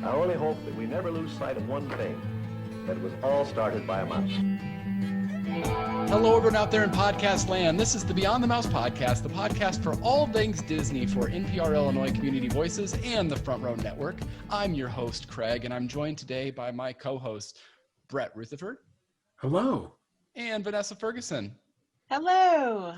I only hope that we never lose sight of one thing, that it was all started by a mouse. Hello, everyone out there in podcast land. This is the Beyond the Mouse podcast, the podcast for all things Disney for NPR Illinois Community Voices and the Front Row Network. I'm your host, Craig, and I'm joined today by my co-host, Brett Rutherford. Hello. And Vanessa Ferguson. Hello.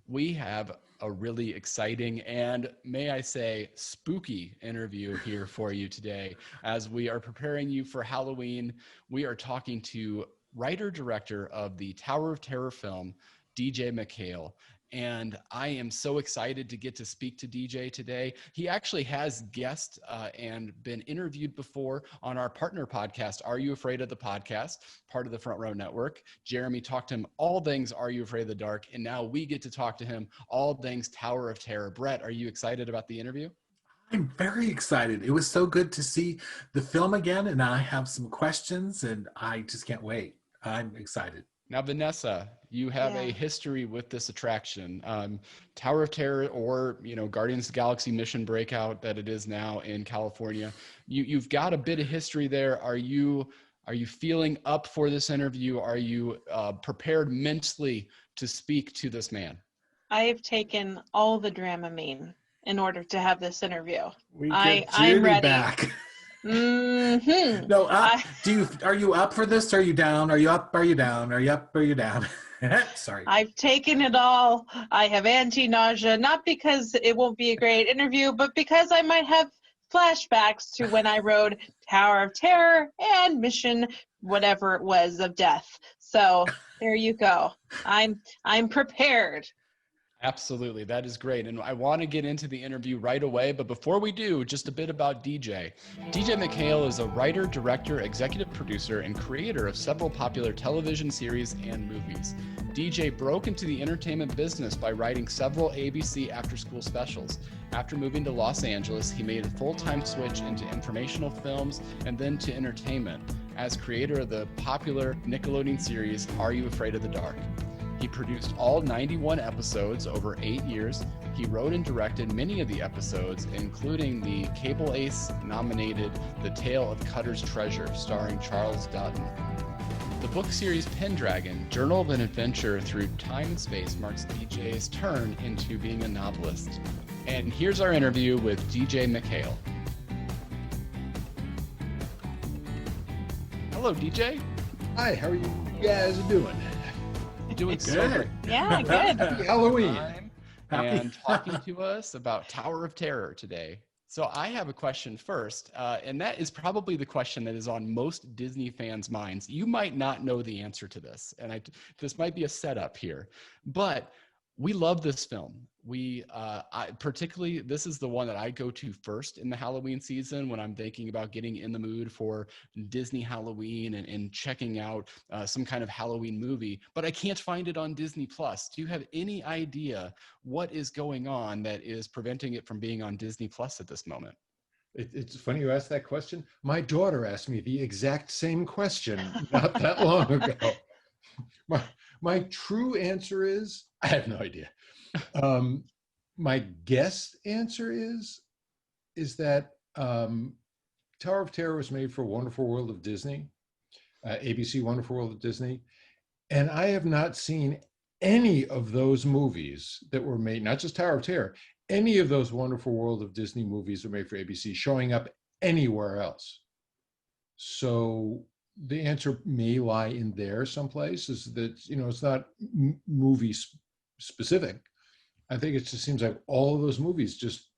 We have a really exciting and, may I say, spooky interview here for you today. As we are preparing you for Halloween, we are talking to writer-director of the Tower of Terror film, DJ MacHale. And I am so excited to get to speak to DJ today. He actually has guest and been interviewed before on our partner podcast, Are You Afraid of the Podcast, part of the Front Row Network. Jeremy talked to him all things Are You Afraid of the Dark, and now we get to talk to him all things Tower of Terror. Brett, are you excited about the interview? I'm very excited. It was so good to see the film again, and I have some questions, and I just can't wait. I'm excited. Now, Vanessa, you have a history with this attraction. Tower of Terror, or Guardians of the Galaxy Mission Breakout that it is now in California. You've got a bit of history there. Are you feeling up for this interview? Are you prepared mentally to speak to this man? I have taken all the Dramamine in order to have this interview. I'm ready. Back. Mm-hmm. No, are you up for this? Are you down? Are you up? Are you down? Are you up? Are you down? Sorry. I've taken it all. I have anti-nausea, not because it won't be a great interview, but because I might have flashbacks to when I wrote Tower of Terror and Mission whatever it was of Death. So there you go. I'm prepared. Absolutely. That is great. And I want to get into the interview right away. But before we do, just a bit about DJ. DJ MacHale is a writer, director, executive producer, and creator of several popular television series and movies. DJ broke into the entertainment business by writing several ABC after-school specials. After moving to Los Angeles, he made a full-time switch into informational films and then to entertainment as creator of the popular Nickelodeon series, Are You Afraid of the Dark? He produced all 91 episodes over 8 years. He wrote and directed many of the episodes, including the Cable Ace nominated The Tale of Cutter's Treasure, starring Charles Dutton. The book series Pendragon, Journal of an Adventure Through Time and Space, marks DJ's turn into being a novelist. And here's our interview with DJ MacHale. Hello, DJ. Hi, how are you guys doing? Doing so good. Yeah, good. Happy Halloween. And talking to us about Tower of Terror today. So I have a question first, and that is probably the question that is on most Disney fans' minds. You might not know the answer to this, and this might be a setup here, but we love this film. Particularly, this is the one that I go to first in the Halloween season when I'm thinking about getting in the mood for Disney Halloween and checking out some kind of Halloween movie, but I can't find it on Disney Plus. Do you have any idea what is going on that is preventing it from being on Disney Plus at this moment? It's funny you asked that question. My daughter asked me the exact same question not that long ago. My true answer is, I have no idea. My guess answer is that Tower of Terror was made for Wonderful World of Disney, ABC Wonderful World of Disney, and I have not seen any of those movies that were made, not just Tower of Terror, any of those Wonderful World of Disney movies that were made for ABC showing up anywhere else. So the answer may lie in there someplace, is that, it's not movie specific. I think it just seems like all of those movies just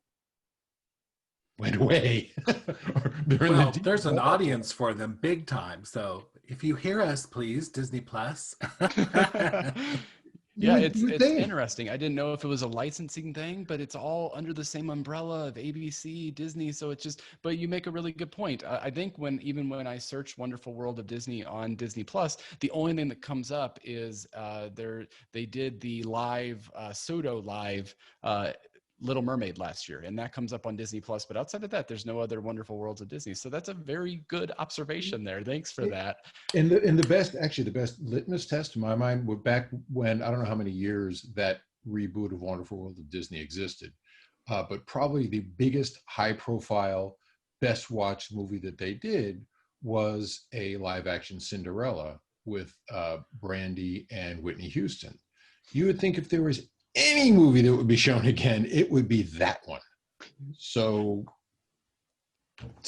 went away. Well, there's an audience for them big time. So if you hear us, please, Disney Plus. Yeah, it's interesting. I didn't know if it was a licensing thing, but it's all under the same umbrella of ABC, Disney. So it's just, but you make a really good point. I think even when I search Wonderful World of Disney on Disney Plus, the only thing that comes up is they did the pseudo live Little Mermaid last year, and that comes up on Disney Plus. But outside of that, there's no other Wonderful Worlds of Disney. So that's a very good observation there. Thanks for that. And the best litmus test in my mind was back when, I don't know how many years that reboot of Wonderful World of Disney existed, but probably the biggest high profile best watched movie that they did was a live action Cinderella with Brandy and Whitney Houston. You would think if there was any movie that would be shown again, it would be that one. So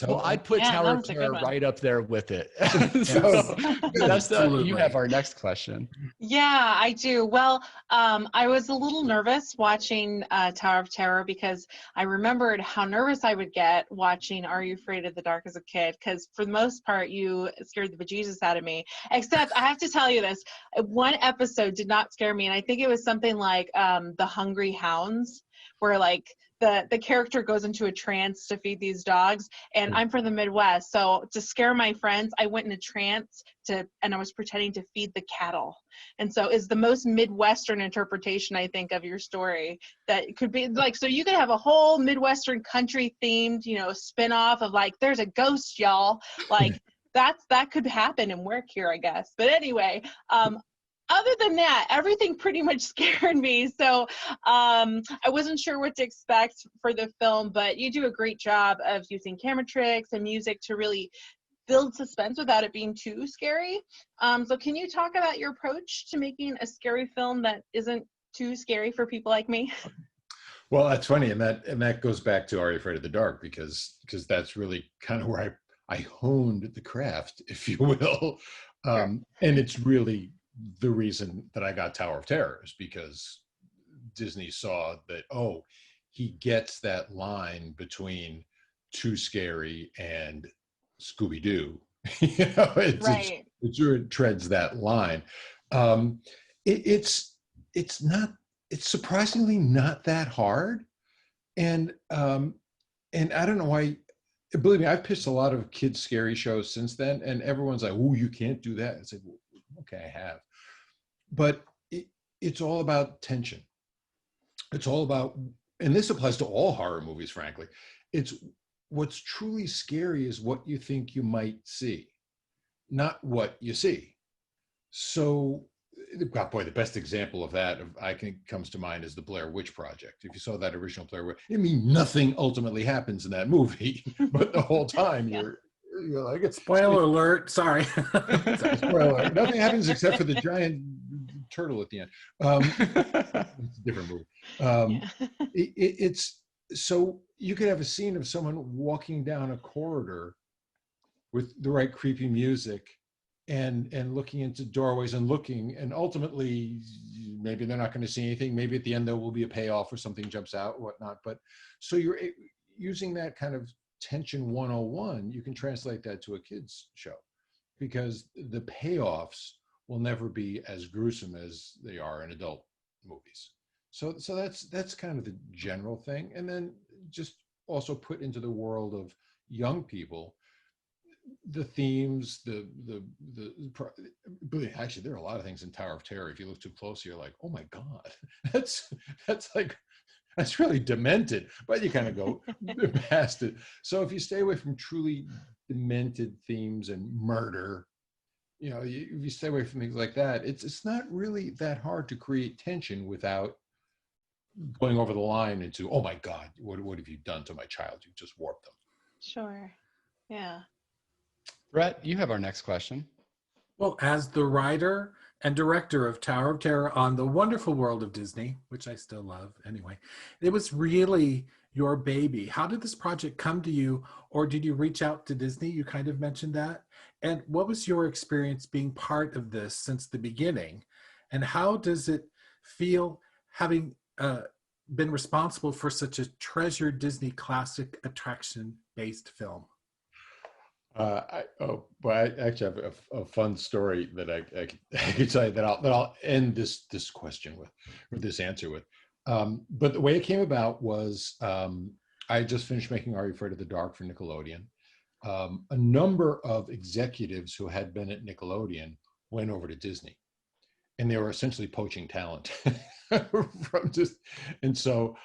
well, I'd put Yeah, Tower that of was a good Terror one. right up there with it. Yes. So, Vanessa, Absolutely. you have our next question. Yeah, I do. Well, I was a little nervous watching Tower of Terror because I remembered how nervous I would get watching Are You Afraid of the Dark as a kid? Because for the most part, you scared the bejesus out of me. Except I have to tell you this, one episode did not scare me, and I think it was something like The Hungry Hounds, where like the character goes into a trance to feed these dogs. And I'm from the Midwest, so to scare my friends, I went in a trance and I was pretending to feed the cattle. And so it's the most Midwestern interpretation, I think, of your story that it could be like, so you could have a whole Midwestern country themed, spin-off of like, there's a ghost, y'all. Like that could happen and work here, I guess. But anyway, other than that, everything pretty much scared me. So I wasn't sure what to expect for the film, but you do a great job of using camera tricks and music to really build suspense without it being too scary. So can you talk about your approach to making a scary film that isn't too scary for people like me? Well, that's funny, and that goes back to Are You Afraid of the Dark, because that's really kind of where I honed the craft, if you will. Sure. And it's really the reason that I got Tower of Terror, is because Disney saw that, oh, he gets that line between too scary and Scooby-Doo. Right. It sort of treads that line. It's surprisingly not that hard. And I don't know why. Believe me, I've pitched a lot of kids' scary shows since then, and everyone's like, "Oh, you can't do that." It's like, well, okay, I have. But it's all about tension. It's all about, and this applies to all horror movies, frankly. It's what's truly scary is what you think you might see, not what you see. So, God, boy, the best example of that I think comes to mind is the Blair Witch Project. If you saw that original Blair Witch, I mean, nothing ultimately happens in that movie, but the whole time Yeah. you're like, it's Spoiler alert. Sorry. spoiler alert. Nothing happens except for the giant turtle at the end. It's a different movie. Yeah. It's so you could have a scene of someone walking down a corridor with the right creepy music and looking into doorways and looking, and ultimately maybe they're not going to see anything. Maybe at the end there will be a payoff or something jumps out, whatnot. But so you're using that kind of tension 101, you can translate that to a kid's show, because the payoffs will never be as gruesome as they are in adult movies. So that's kind of the general thing. And then just also put into the world of young people the themes, actually there are a lot of things in Tower of Terror. If you look too close, you're like, oh my God, that's really demented, but you kind of go past it. So if you stay away from truly demented themes and murder, if you stay away from things like that, it's not really that hard to create tension without going over the line into, oh my God, what have you done to my child? You just warped them. Sure. Yeah. Brett, you have our next question. Well, as the writer and director of Tower of Terror on the wonderful world of Disney, which I still love anyway, it was really your baby. How did this project come to you, or did you reach out to Disney? You kind of mentioned that. And what was your experience being part of this since the beginning? And how does it feel having been responsible for such a treasured Disney classic attraction-based film? I actually have a fun story that I could tell you that I'll end this question with, or this answer with. But the way it came about was I just finished making Are You Afraid of the Dark for Nickelodeon. A number of executives who had been at Nickelodeon went over to Disney, and they were essentially poaching talent from just. And so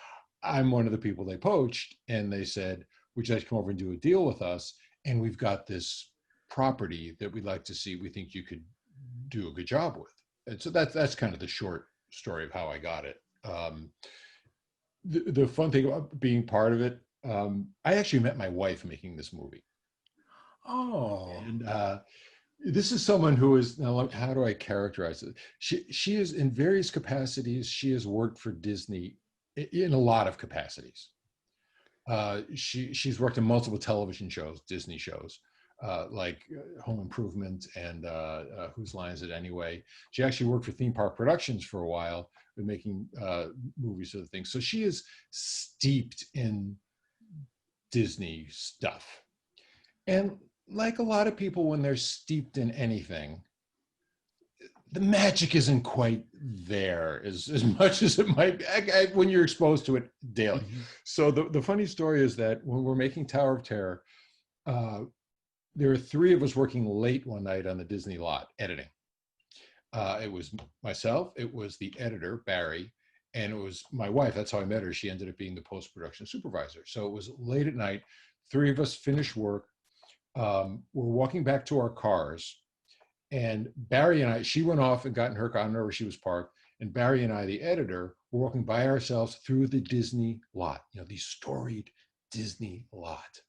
I'm one of the people they poached, and they said, "Would you like to come over and do a deal with us? And we've got this property that we'd like to see. We think you could do a good job with." And so that's kind of the short story of how I got it. The fun thing about being part of it, I actually met my wife making this movie. Oh. And this is someone who is, now how do I characterize it? She is in various capacities. She has worked for Disney in a lot of capacities. She's worked in multiple television shows, Disney shows, like Home Improvement and Whose Line Is It Anyway? She actually worked for Theme Park Productions for a while, with making movies of the things. So she is steeped in Disney stuff. And like a lot of people, when they're steeped in anything, the magic isn't quite there as much as it might be when you're exposed to it daily. Mm-hmm. So the funny story is that when we're making Tower of Terror, there were three of us working late one night on the Disney lot editing. It was myself, it was the editor, Barry, and it was my wife. That's how I met her. She ended up being the post-production supervisor. So it was late at night. Three of us finished work. We're walking back to our cars. And Barry and I, she went off and got in her car, I don't know where she was parked. And Barry and I, the editor, were walking by ourselves through the Disney lot, the storied Disney lot.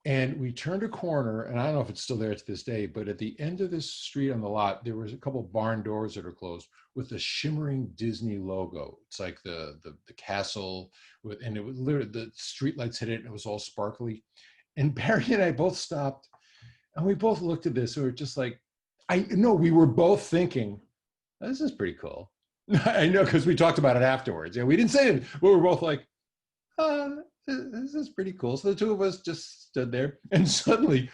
And we turned a corner, and I don't know if it's still there to this day, but at the end of this street on the lot, there was a couple of barn doors that are closed with a shimmering Disney logo. It's like the castle, and it was literally, the street lights hit it, and it was all sparkly. And Barry and I both stopped. And we both looked at this and we were just like, we were both thinking, this is pretty cool. I know, because we talked about it afterwards. We didn't say it, but we were both like, this is pretty cool. So the two of us just stood there, and suddenly,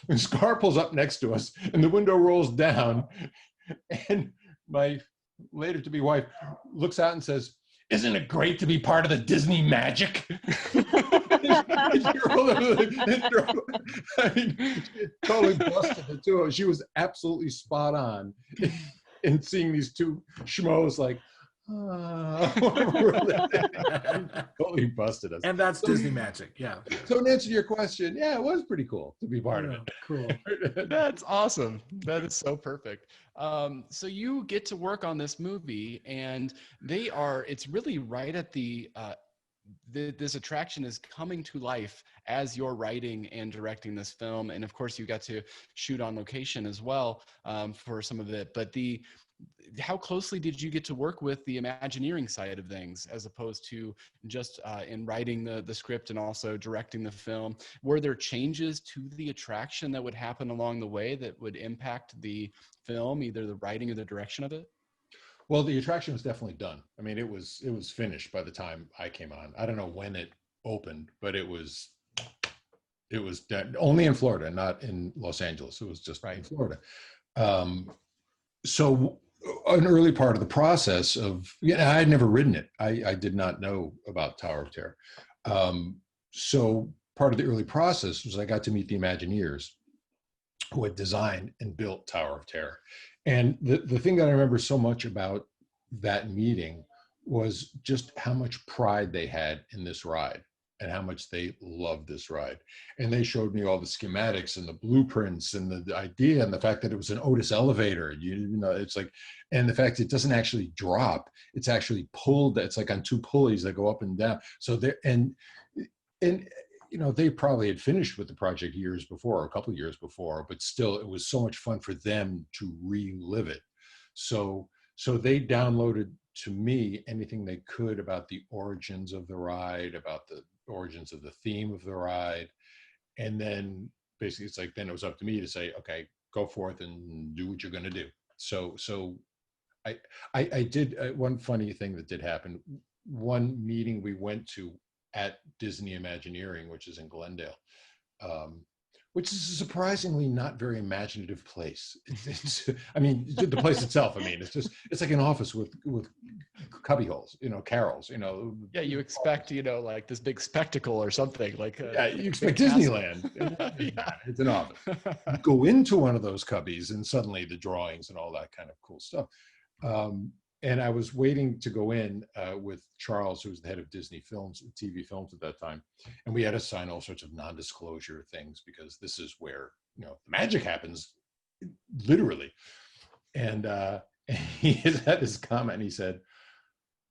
this car pulls up next to us, and the window rolls down, and my later-to-be wife looks out and says, "Isn't it great to be part of the Disney magic?" I mean, she totally busted the two of us. She was absolutely spot on in seeing these two schmoes like, totally busted us. And that's Disney magic, yeah. So in answer to your question, yeah, it was pretty cool to be part of it. Cool. That's awesome. That is so perfect. So you get to work on this movie, and it's really right at this attraction is coming to life as you're writing and directing this film. And of course you got to shoot on location as well for some of it, but how closely did you get to work with the Imagineering side of things as opposed to just in writing the script and also directing the film? Were there changes to the attraction that would happen along the way that would impact the film, either the writing or the direction of it? Well, the attraction was definitely done. I mean, it was finished by the time I came on. I don't know when it opened, but it was done. Only in Florida, not in Los Angeles. It was just right in Florida. So an early part of the process of, I had never written it. I did not know about Tower of Terror. So part of the early process was I got to meet the Imagineers who had designed and built Tower of Terror. And the thing that I remember so much about that meeting was just how much pride they had in this ride and how much they loved this ride. And they showed me all the schematics and the blueprints and the idea and the fact that it was an Otis elevator. It's like, and the fact it doesn't actually drop, it's actually pulled. It's like on two pulleys that go up and down. So they probably had finished with the project years before, or a couple of years before, but still it was so much fun for them to relive it. So they downloaded to me anything they could about the origins of the ride, about the origins of the theme of the ride. And then basically it's like, then it was up to me to say, okay, go forth and do what you're going to do. So I did one funny thing that did happen. One meeting we went to at Disney Imagineering, which is in Glendale, which is a surprisingly not very imaginative place. I mean, the place itself, it's like an office with cubby holes, carols, Yeah, you expect, like this big spectacle or something like. Yeah, you expect Disneyland. Yeah, it's an office. You go into one of those cubbies and suddenly the drawings and all that kind of cool stuff. And I was waiting to go in with Charles, who was the head of Disney Films, TV Films at that time. And we had to sign all sorts of non-disclosure things because this is where, the magic happens, literally. And he had this comment, he said,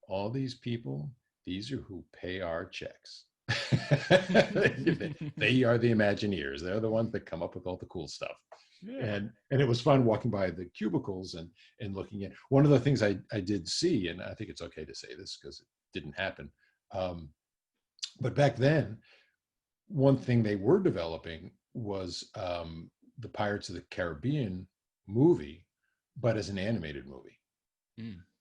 all these people these are who pay our checks. They are the Imagineers. They're the ones that come up with all the cool stuff. Yeah. And it was fun walking by the cubicles and looking at one of the things I did see, and I think it's okay to say this because it didn't happen. But back then, one thing they were developing was the Pirates of the Caribbean movie, but as an animated movie.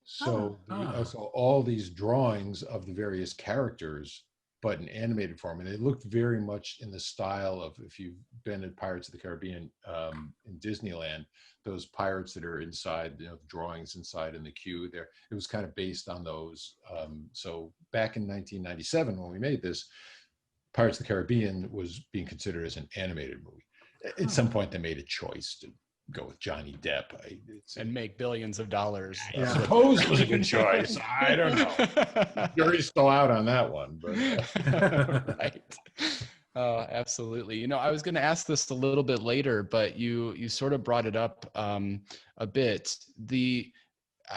So, so all these drawings of the various characters, but in animated form, and they looked very much in the style of, if you've been at Pirates of the Caribbean in Disneyland, those pirates that are inside, the drawings inside in the queue there, it was kind of based on those. So back in 1997, when we made this, Pirates of the Caribbean was being considered as an animated movie. At some point, they made a choice to go with Johnny Depp and make billions of dollars. I suppose it was a good choice. I don't know. Jury's still out on that one, but right. Absolutely. I was going to ask this a little bit later, but you sort of brought it up a bit.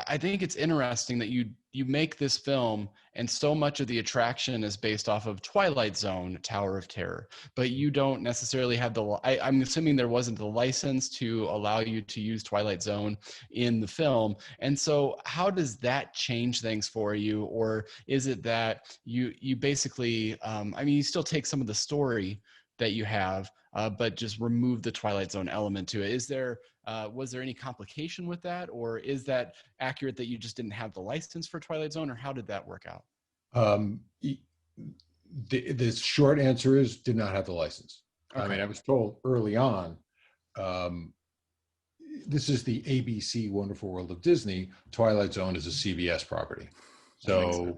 I think it's interesting that you make this film and so much of the attraction is based off of Twilight Zone, Tower of Terror, but you don't necessarily have I'm assuming there wasn't the license to allow you to use Twilight Zone in the film. And so how does that change things for you? Or is it that you basically, you still take some of the story that you have, but just remove the Twilight Zone element to it? Was there any complication with that, or is that accurate that you just didn't have the license for Twilight Zone, or how did that work out? The short answer is did not have the license. Okay. I was told early on, this is the ABC Wonderful World of Disney. Twilight Zone is a CBS property. So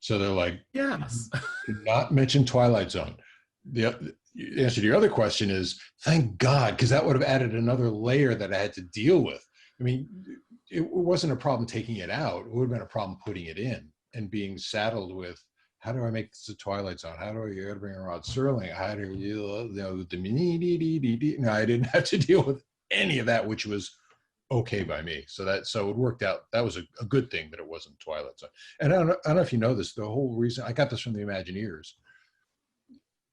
they're like, yes, do not mention Twilight Zone. The answer to your other question is, thank God, because that would have added another layer that I had to deal with. It wasn't a problem taking it out. It would have been a problem putting it in and being saddled with, how do I make this a Twilight Zone? How do I bring Rod Serling? How do you No, I didn't have to deal with any of that, which was okay by me. So it worked out. That was a good thing that it wasn't Twilight Zone. And I don't know if you know this, the whole reason, I got this from the Imagineers.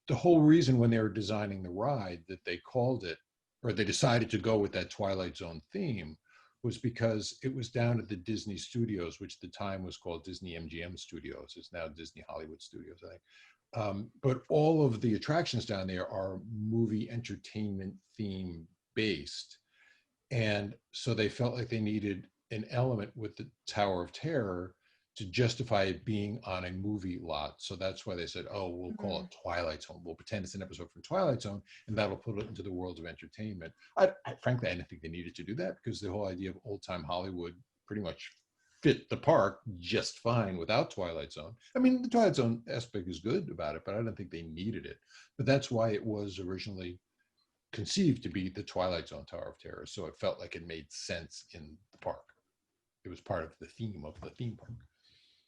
The whole reason when they were designing the ride that they called it, or they decided to go with that Twilight Zone theme, was because it was down at the Disney Studios, which at the time was called Disney MGM Studios. It's now Disney Hollywood Studios, I think. But all of the attractions down there are movie entertainment theme based. And so they felt like they needed an element with the Tower of Terror to justify it being on a movie lot. So that's why they said, oh, we'll call it Twilight Zone. We'll pretend it's an episode from Twilight Zone, and that'll put it into the world of entertainment. Frankly, I didn't think they needed to do that, because the whole idea of old-time Hollywood pretty much fit the park just fine without Twilight Zone. The Twilight Zone aspect is good about it, but I don't think they needed it. But that's why it was originally conceived to be the Twilight Zone Tower of Terror. So it felt like it made sense in the park. It was part of the theme of the theme park.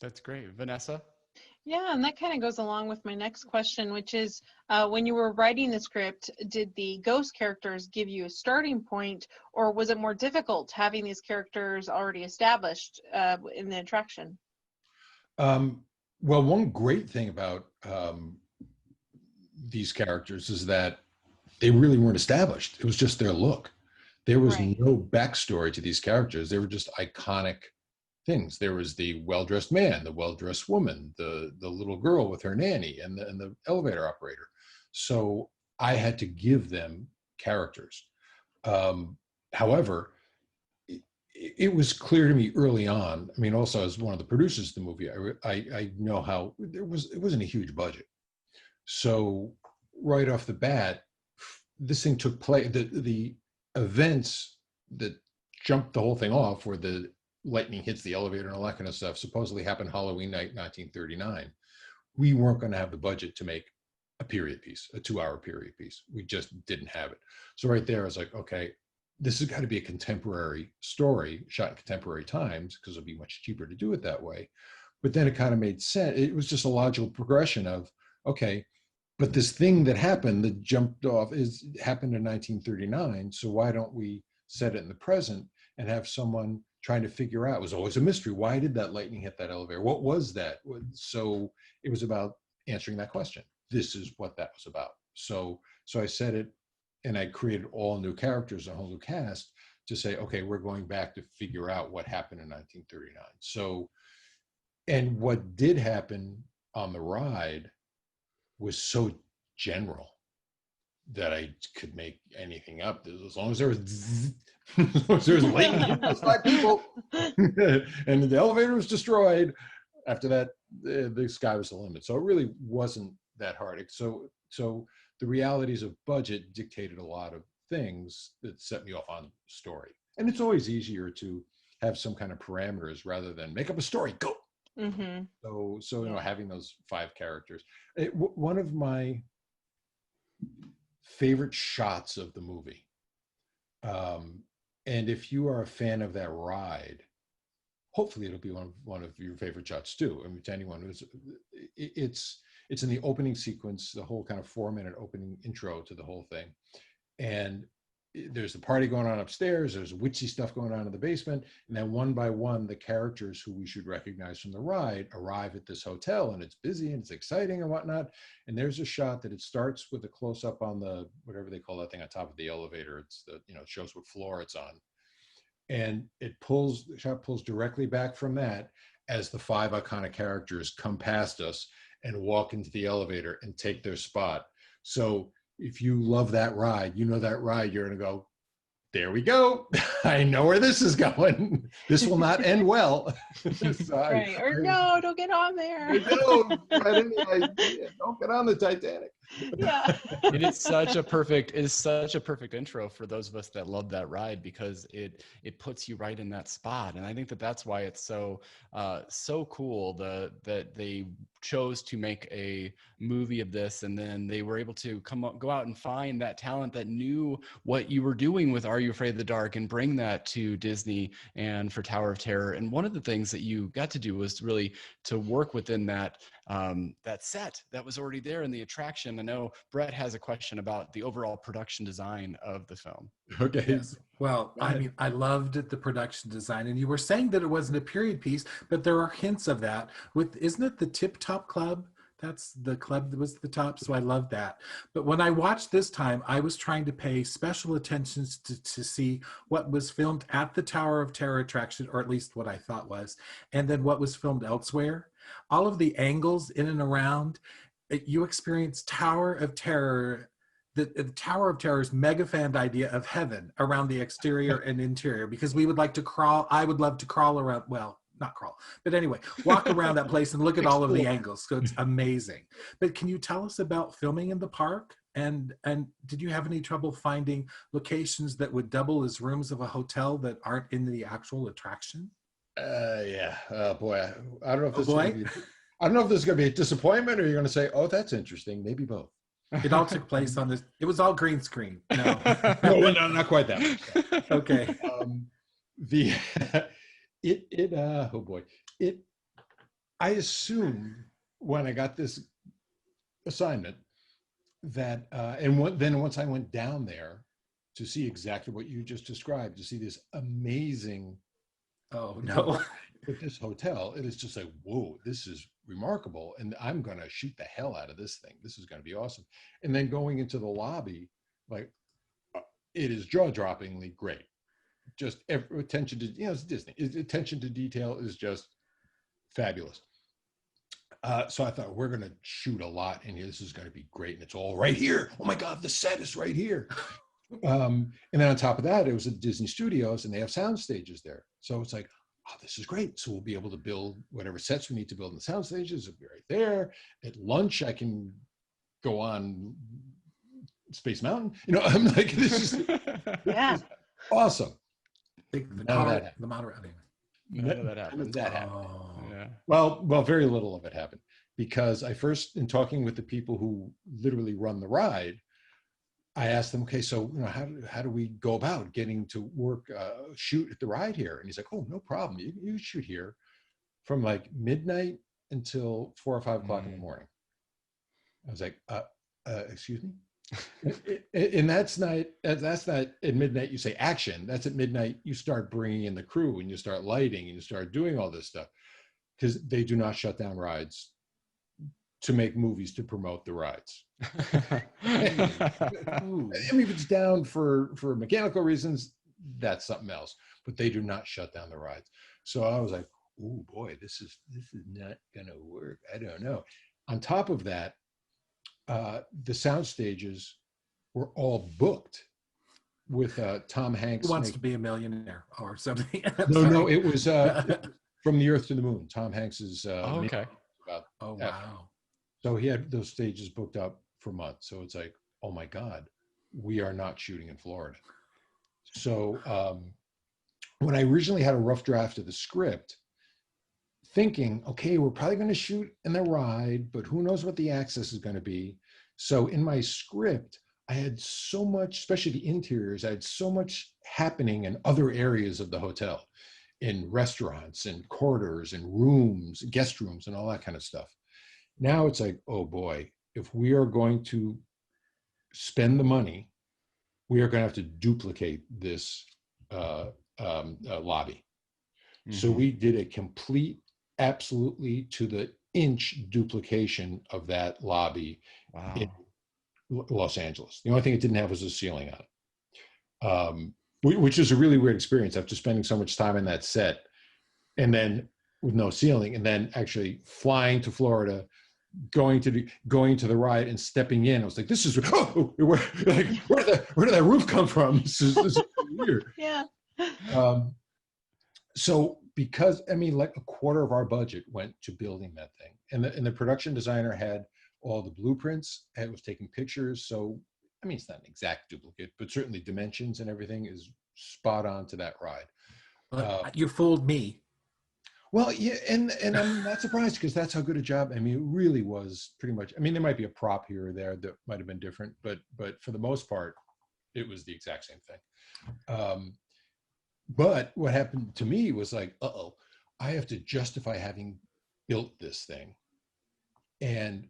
That's great. Vanessa? Yeah, and that kind of goes along with my next question, which is, when you were writing the script, did the ghost characters give you a starting point, or was it more difficult having these characters already established in the attraction? Well, one great thing about these characters is that they really weren't established. It was just their look. There was no backstory to these characters. They were just iconic things. There was the well-dressed man, the well-dressed woman, the little girl with her nanny, and the elevator operator. So I had to give them characters. However, it was clear to me early on. Also as one of the producers of the movie, I know how it wasn't a huge budget. So right off the bat, this thing took place. The events that jumped the whole thing off, where the lightning hits the elevator and all that kind of stuff, supposedly happened Halloween night, 1939. We weren't going to have the budget to make a period piece, a 2-hour period piece. We just didn't have it. So right there, I was like, okay, this has got to be a contemporary story shot in contemporary times, because it'll be much cheaper to do it that way. But then it kind of made sense. It was just a logical progression of, okay, but this thing that happened that jumped off happened in 1939. So why don't we set it in the present and have someone trying to figure out. It was always a mystery. Why did that lightning hit that elevator? What was that? So it was about answering that question. This is what that was about. So I said it, and I created all new characters, a whole new cast, to say, okay, we're going back to figure out what happened in 1939. So, and what did happen on the ride was so general that I could make anything up. As long as there was, as long as there was lightning, those 5 people, and the elevator was destroyed. After that, the sky was the limit. So it really wasn't that hard. So the realities of budget dictated a lot of things that set me off on story. And it's always easier to have some kind of parameters rather than make up a story, go. Mm-hmm. So having those 5 characters. One of my favorite shots of the movie, and if you are a fan of that ride, hopefully it'll be one of your favorite shots too. I mean, to anyone who's, it's in the opening sequence, the whole kind of 4-minute opening intro to the whole thing, and there's the party going on upstairs, there's witchy stuff going on in the basement, and then one by one, the characters who we should recognize from the ride arrive at this hotel, and it's busy and it's exciting and whatnot. And there's a shot that it starts with a close-up on the, whatever they call that thing on top of the elevator. It's the, it shows what floor it's on. And the shot pulls directly back from that as the 5 iconic characters come past us and walk into the elevator and take their spot. So if you love that ride, that ride, you're going to go, there we go. I know where this is going. This will not end well. So Right. No, don't get on there. Don't get on the Titanic. Yeah. It is such a perfect intro for those of us that love that ride, because it puts you right in that spot. And I think that's why it's so cool that they chose to make a movie of this, and then they were able to go out and find that talent that knew what you were doing with Are You Afraid of the Dark and bring that to Disney and for Tower of Terror. And one of the things that you got to do was really to work within that set that was already there in the attraction. I know Brett has a question about the overall production design of the film. Okay. Yes. Well, I mean, I loved the production design, and you were saying that it wasn't a period piece, but there are hints of that. Isn't it the Tip Top Club? That's the club that was the top, so I love that. But when I watched this time, I was trying to pay special attention to see what was filmed at the Tower of Terror attraction, or at least what I thought was, and then what was filmed elsewhere. All of the angles in and around, you experience Tower of Terror, the Tower of Terror's mega fan idea of heaven around the exterior and interior, because we would like to crawl. I would love to crawl around, well, not crawl, but anyway, walk around that place and look at all of the angles. So it's amazing. But can you tell us about filming in the park? And did you have any trouble finding locations that would double as rooms of a hotel that aren't in the actual attraction? Yeah. Oh boy. I don't know if this. Boy. I don't know if this is going to be a disappointment, or you're going to say, "Oh, that's interesting." Maybe both. It all took place on this. It was all green screen. No, no, not quite that much. Okay. Oh boy. I assumed when I got this assignment that, then once I went down there to see exactly what you just described, to see this amazing. Oh no. With this hotel, it is just like, whoa, this is remarkable. And I'm going to shoot the hell out of this thing. This is going to be awesome. And then going into the lobby, like, it is jaw-droppingly great. Just attention to, it's Disney. Attention to detail is just fabulous. So I thought, we're going to shoot a lot in here. This is going to be great. And it's all right here. Oh my God, the set is right here. And then on top of that, it was at Disney Studios, and they have sound stages there. So it's like, oh, this is great. So we'll be able to build whatever sets we need to build in the sound stages. It'll be right there. At lunch, I can go on Space Mountain. I'm like, this is awesome. The monorail. None of that happened. That happened. Oh. Yeah. Well, very little of it happened, because I first, in talking with the people who literally run the ride, I asked them, okay, so how do we go about getting to work, shoot at the ride here? And he's like, oh, no problem. You shoot here from like midnight until 4 or 5 o'clock in the morning. I was like, excuse me? And that's not at midnight you say action. That's at midnight you start bringing in the crew and you start lighting and you start doing all this stuff, because they do not shut down rides to make movies to promote the rides. I mean, if it's down for mechanical reasons, that's something else. But they do not shut down the rides. So I was like, oh boy, this is not gonna work. I don't know. On top of that, the sound stages were all booked with Tom Hanks. Who Wants to Be a Millionaire or something? No, it was From the Earth to the Moon. Tom Hanks's. Okay. About Oh after. wow. So he had those stages booked up for months. So it's like, oh my God, we are not shooting in Florida. So when I originally had a rough draft of the script, thinking, okay, we're probably going to shoot in the ride, but who knows what the access is going to be. So in my script, I had so much, especially the interiors, I had so much happening in other areas of the hotel, in restaurants and corridors and rooms, guest rooms and all that kind of stuff. Now it's like, oh boy, if we are going to spend the money, we are going to have to duplicate this lobby. Mm-hmm. So we did a complete, absolutely to the inch duplication of that lobby in Los Angeles. The only thing it didn't have was a ceiling on it, which is a really weird experience after spending so much time in that set and then with no ceiling, and then actually flying to Florida, going to the ride and stepping in. I was like, this is where did that roof come from? This is weird. Yeah. So because, I mean, like a quarter of our budget went to building that thing, and the production designer had all the blueprints and was taking pictures. So, I mean, it's not an exact duplicate, but certainly dimensions and everything is spot on to that ride. You fooled me. Well, yeah, and I'm not surprised, because that's how good a job. I mean, it really was pretty much. I mean, there might be a prop here or there that might have been different, but for the most part, it was the exact same thing. But what happened to me was like, I have to justify having built this thing, and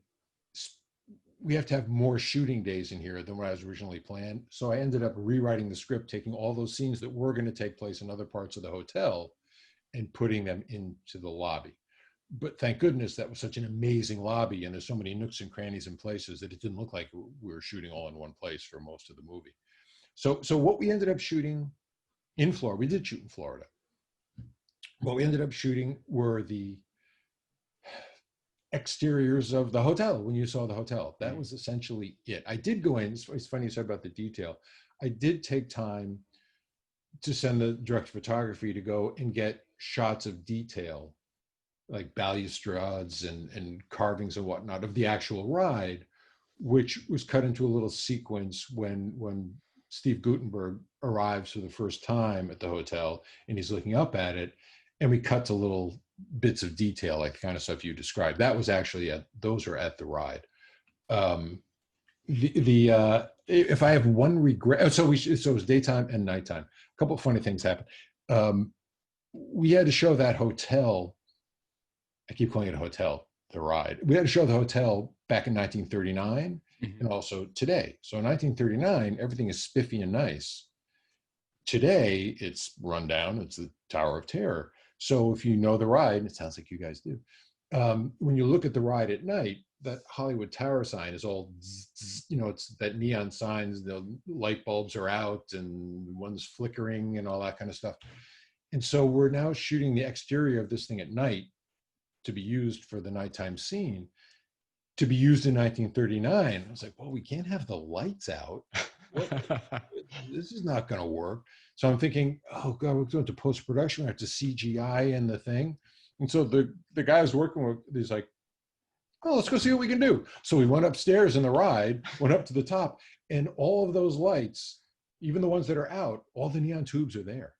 we have to have more shooting days in here than what I was originally planned. So I ended up rewriting the script, taking all those scenes that were going to take place in other parts of the hotel and putting them into the lobby. But thank goodness that was such an amazing lobby, and there's so many nooks and crannies and places that it didn't look like we were shooting all in one place for most of the movie. So what we ended up shooting in Florida, we did shoot in Florida. What we ended up shooting were the exteriors of the hotel. When you saw the hotel, that was essentially it. I did go in, it's funny you said about the detail. I did take time to send the director of photography to go and get shots of detail, like balustrades and carvings and whatnot of the actual ride, which was cut into a little sequence when Steve Guttenberg arrives for the first time at the hotel and he's looking up at it, and we cut to little bits of detail, like the kind of stuff you described. That was actually those are at the ride. If I have one regret, so it was daytime and nighttime. A couple of funny things happened. We had to show that hotel. I keep calling it a hotel, the ride. We had to show the hotel back in 1939 and also today. So in 1939, everything is spiffy and nice. Today, it's run down. It's the Tower of Terror. So if you know the ride, and it sounds like you guys do, when you look at the ride at night, that Hollywood Tower sign is all, it's that neon signs, the light bulbs are out and one's flickering and all that kind of stuff. And so we're now shooting the exterior of this thing at night to be used for the nighttime scene, to be used in 1939. I was like, well, we can't have the lights out. This is not going to work. So I'm thinking, oh God, we're going to post-production. We have to CGI in the thing. And so the guy I was working with, he's like, oh, let's go see what we can do. So we went upstairs in the ride, went up to the top, and all of those lights, even the ones that are out, all the neon tubes are there.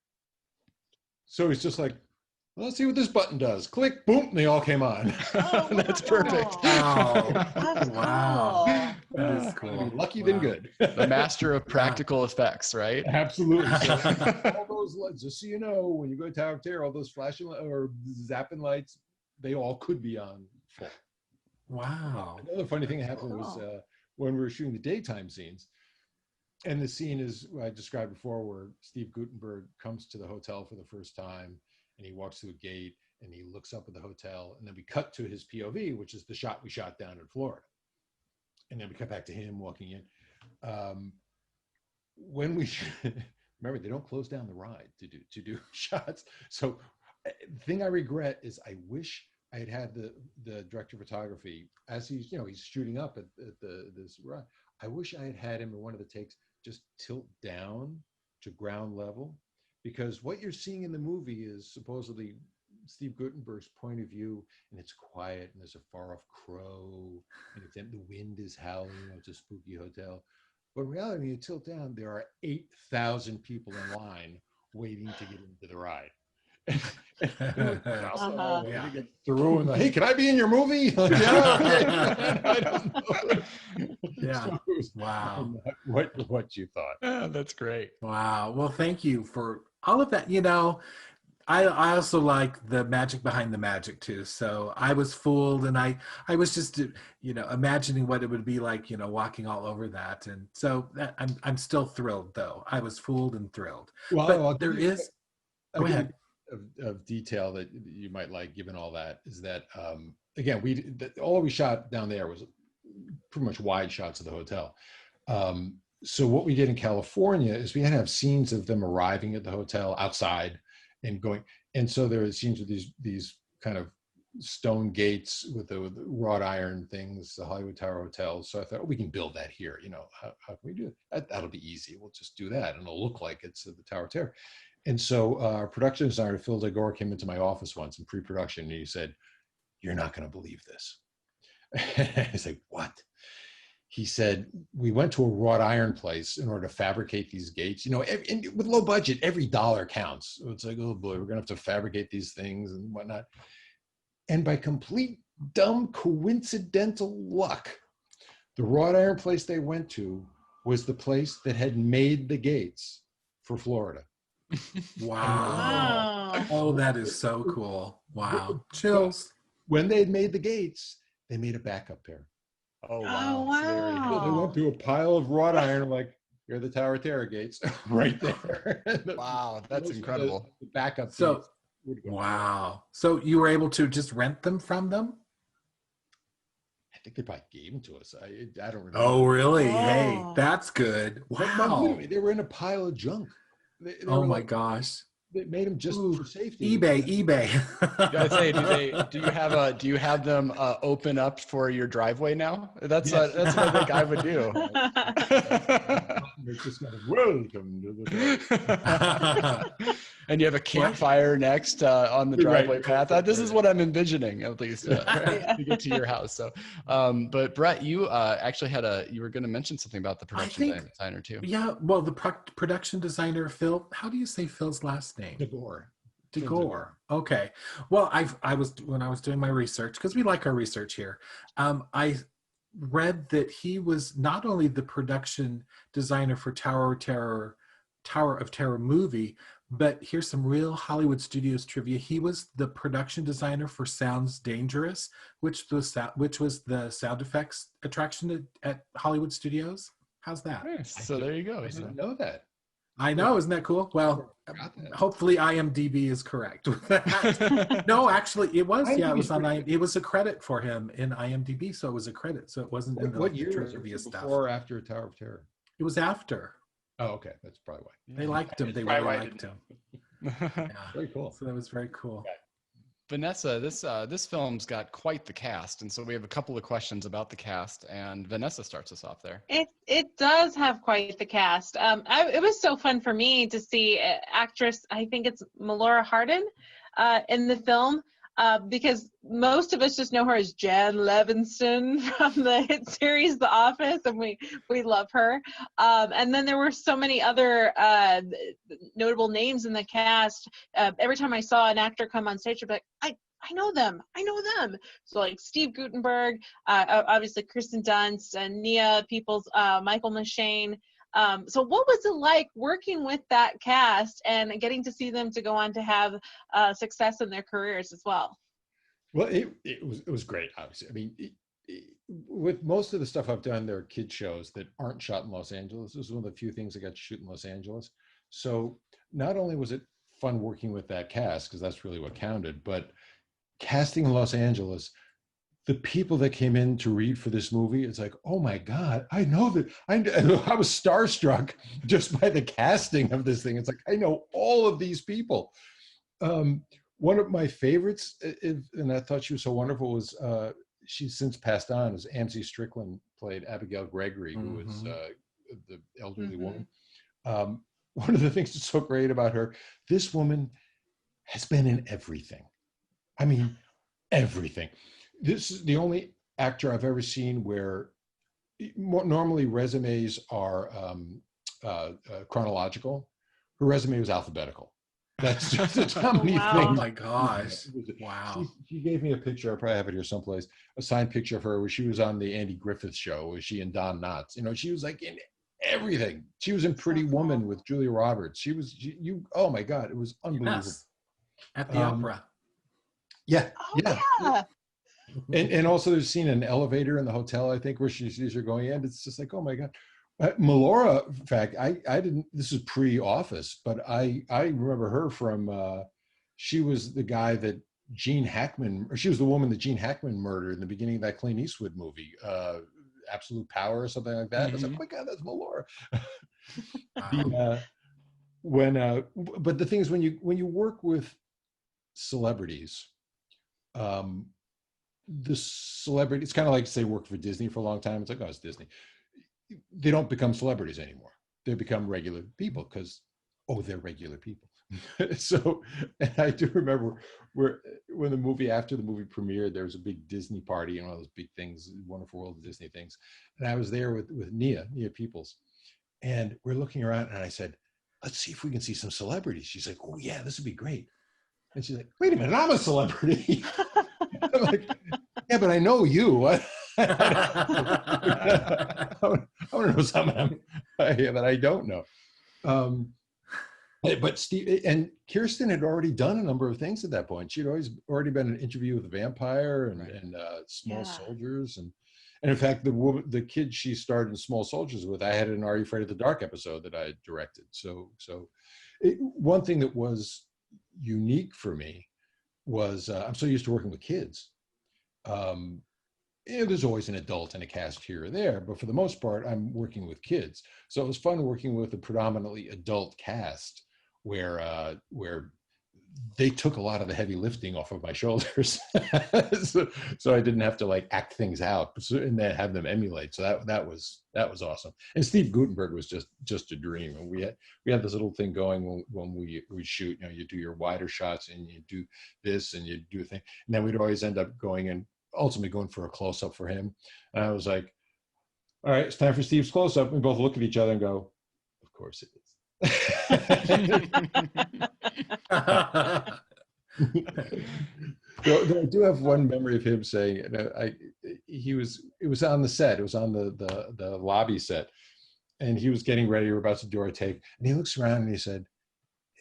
So he's just like, well, let's see what this button does. Click, boom, and they all came on. Oh, That's perfect. Wow. That's Wow. cool. That is cool. Lucky than good. The master of practical effects, right? Absolutely. So, all those lights, just so you know, when you go to Tower of Terror, all those flashing or zapping lights, they all could be on full. Wow. Another funny thing that happened was when we were shooting the daytime scenes. And the scene is what I described before, where Steve Guttenberg comes to the hotel for the first time, and he walks through a gate, and he looks up at the hotel, and then we cut to his POV, which is the shot we shot down in Florida. And then we cut back to him walking in. When we remember, they don't close down the ride to do shots. So the thing I regret is I wish I had the director of photography, as he's shooting up at this ride. I wish I had him in one of the takes just tilt down to ground level, because what you're seeing in the movie is supposedly Steve Guttenberg's point of view, and it's quiet, and there's a far-off crow, and the wind is howling. It's a spooky hotel. But in reality, when you tilt down, there are 8,000 people in line waiting to get into the ride. Yeah. Get through and hey, can I be in your movie? Like, yeah, okay. I don't know. Yeah. So Wow. What you thought? Yeah, that's great. Wow. Well, thank you for all of that. I also like the magic behind the magic too. So I was fooled, and I was just imagining what it would be like, walking all over that. And so I'm still thrilled, though. I was fooled and thrilled. Well, but there is. Go ahead. Of detail that you might like, given all that, is that again, all we shot down there was pretty much wide shots of the hotel. So what we did in California is we had to have scenes of them arriving at the hotel outside and going, and so there are scenes with these kind of stone gates with the wrought iron things, the Hollywood Tower hotels. So I thought, we can build that here. How can we do it? That'll be easy. We'll just do that, and it'll look like it's the Tower of Terror. And so our production designer, Phil DeGore, came into my office once in pre-production, and he said, "You're not going to believe this." I said, "What?" He said, "We went to a wrought iron place in order to fabricate these gates. And with low budget, every dollar counts. So it's like, oh boy, we're going to have to fabricate these things and whatnot. And by complete dumb coincidental luck, the wrought iron place they went to was the place that had made the gates for Florida." Wow. Oh, that is so cool. Wow. Chills. When they had made the gates, they made a backup pair. Oh, wow. wow. So there you go. So they went to a pile of wrought iron, like, here are the Tower of Terror gates right there. Wow, that's incredible. The backup. So, gates would go. wow. So you were able to just rent them from them? I think they probably gave them to us. I don't remember. Oh, really? Oh. Hey, that's good. Wow. They were in a pile of junk. They Oh were my like, gosh. They made them just for safety. eBay. I'd say, do you have them open up for your driveway now? That's Yes. what I think I would do. It's just kind of, welcome to the And you have a campfire next on the driveway Right. path. This is what I'm envisioning, at least, to get to your house. So, but Brett, you actually you were going to mention something about the production designer too. Yeah, well, the production designer, Phil, how do you say Phil's last name? DeGore. Okay. Well, when I was doing my research, because we like our research here, I read that he was not only the production designer for Tower of Terror movie, but here's some real Hollywood Studios trivia. He was the production designer for Sounds Dangerous, which was the sound effects attraction at Hollywood Studios. How's that? Nice. So there you go. I didn't know that. I know, isn't that cool? Well, hopefully IMDb is correct with that. No, actually, it was. Yeah, it was on. It was a credit for him in IMDb, so it was a credit. So it wasn't in the What year was trivia it? stuff. Before or after Tower of Terror? It was after. Oh, okay. That's probably why. They liked him. They Probably really why I liked him. didn't. Yeah. Very cool. So that was very cool. Vanessa, this film's got quite the cast, and so we have a couple of questions about the cast, and Vanessa starts us off there. It does have quite the cast. It was so fun for me to see actress, I think it's Melora Hardin, in the film, because most of us just know her as Jan Levinson from the hit series The Office, and we love her. And then there were so many other notable names in the cast. Every time I saw an actor come on stage, I'd be like, I know them. So like Steve Guttenberg, obviously Kristen Dunst, and Nia Peoples, Michael McShane. So what was it like working with that cast and getting to see them to go on to have success in their careers as well? Well, it was great, obviously. I mean, with most of the stuff I've done, there are kid shows that aren't shot in Los Angeles. This is one of the few things I got to shoot in Los Angeles. So not only was it fun working with that cast, because that's really what counted, but casting in Los Angeles, the people that came in to read for this movie, it's like, oh my God, I know that. I was starstruck just by the casting of this thing. It's like, I know all of these people. One of my favorites, and I thought she was so wonderful, was she's since passed on, is AMC Strickland played Abigail Gregory, who was the elderly woman. One of the things that's so great about her, this woman has been in everything. I mean, everything. This is the only actor I've ever seen where normally resumes are chronological. Her resume was alphabetical. That's just how many Wow. things. Oh my gosh. Wow. She gave me a picture. I probably have it here someplace. A signed picture of her where she was on the Andy Griffith Show. Was she and Don Knotts? You know, she was like in everything. She was in Pretty Woman with Julia Roberts. Oh my God, it was unbelievable. Yes. At the opera. Yeah. Oh, yeah. And also there's a scene in an elevator in the hotel, I think, where she sees her going in. It's just like, oh my God. Melora, in fact, I didn't, this is pre-Office, but I remember her from, she was the guy that she was the woman that Gene Hackman murdered in the beginning of that Clint Eastwood movie, Absolute Power or something like that. I was like, oh my God, that's Melora. But the thing is, when you work with celebrities, the celebrity, it's kind of like, say, work for Disney for a long time. It's like, oh, it's Disney. They don't become celebrities anymore. They become regular people because, they're regular people. So, and I do remember when after the movie premiered, there was a big Disney party and all those big things, Wonderful World of Disney things. And I was there with Nia Peoples. And we're looking around and I said, let's see if we can see some celebrities. She's like, oh yeah, this would be great. And she's like, wait a minute, I'm a celebrity. I'm like, yeah, but I know you. I want to know something that I don't know. But Steve and Kirsten had already done a number of things at that point. She'd already been in an Interview with a Vampire and Small Soldiers. And in fact, the kid she starred in Small Soldiers with, I had an Are You Afraid of the Dark episode that I had directed. So one thing that was unique for me was I'm so used to working with kids. There's always an adult in a cast here or there, but for the most part, I'm working with kids. So it was fun working with a predominantly adult cast where they took a lot of the heavy lifting off of my shoulders. so I didn't have to like act things out and then have them emulate. So that was awesome. And Steve Gutenberg was just a dream. And we had this little thing going when we shoot, you do your wider shots and you do this and you do a thing. And then we'd always end up ultimately going for a close-up for him. And I was like, all right, it's time for Steve's close-up. We both look at each other and go, of course it is. Though I do have one memory of him saying, it was on the set, it was on the lobby set, and he was getting ready, we were about to do our take, and he looks around and he said,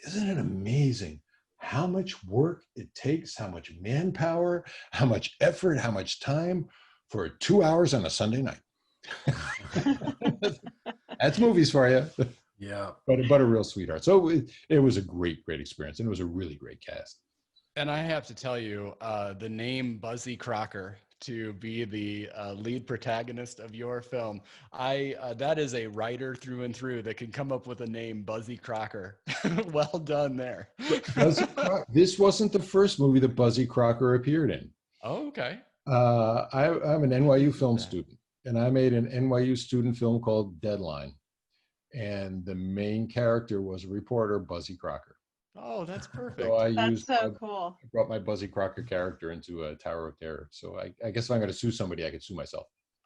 isn't it amazing how much work it takes, how much manpower, how much effort, how much time for 2 hours on a Sunday night? That's movies for you. Yeah. But a real sweetheart. So it was a great experience, and it was a really great cast. And I have to tell you, the name Buzzy Crocker to be the lead protagonist of your film, that is a writer through and through that can come up with a name, Buzzy Crocker. Well done there. This wasn't the first movie that Buzzy Crocker appeared in. Oh, okay. I'm an NYU film student, and I made an NYU student film called Deadline. And the main character was a reporter, Buzzy Crocker. Oh, that's perfect. So That's so cool. I brought my Buzzy Crocker character into a Tower of Terror. So I guess if I'm going to sue somebody, I could sue myself.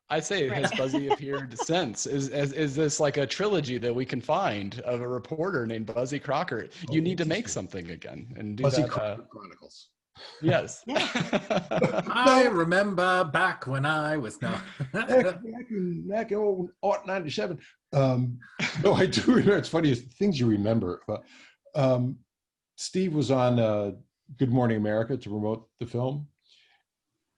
I say, has Buzzy appeared since? Is this like a trilogy that we can find of a reporter named Buzzy Crocker? You need to make something again and do Buzzy that. Crocker Chronicles. Yes. I remember back when I was back in 97. No, I do remember. It's funny, things you remember. Steve was on Good Morning America to promote the film.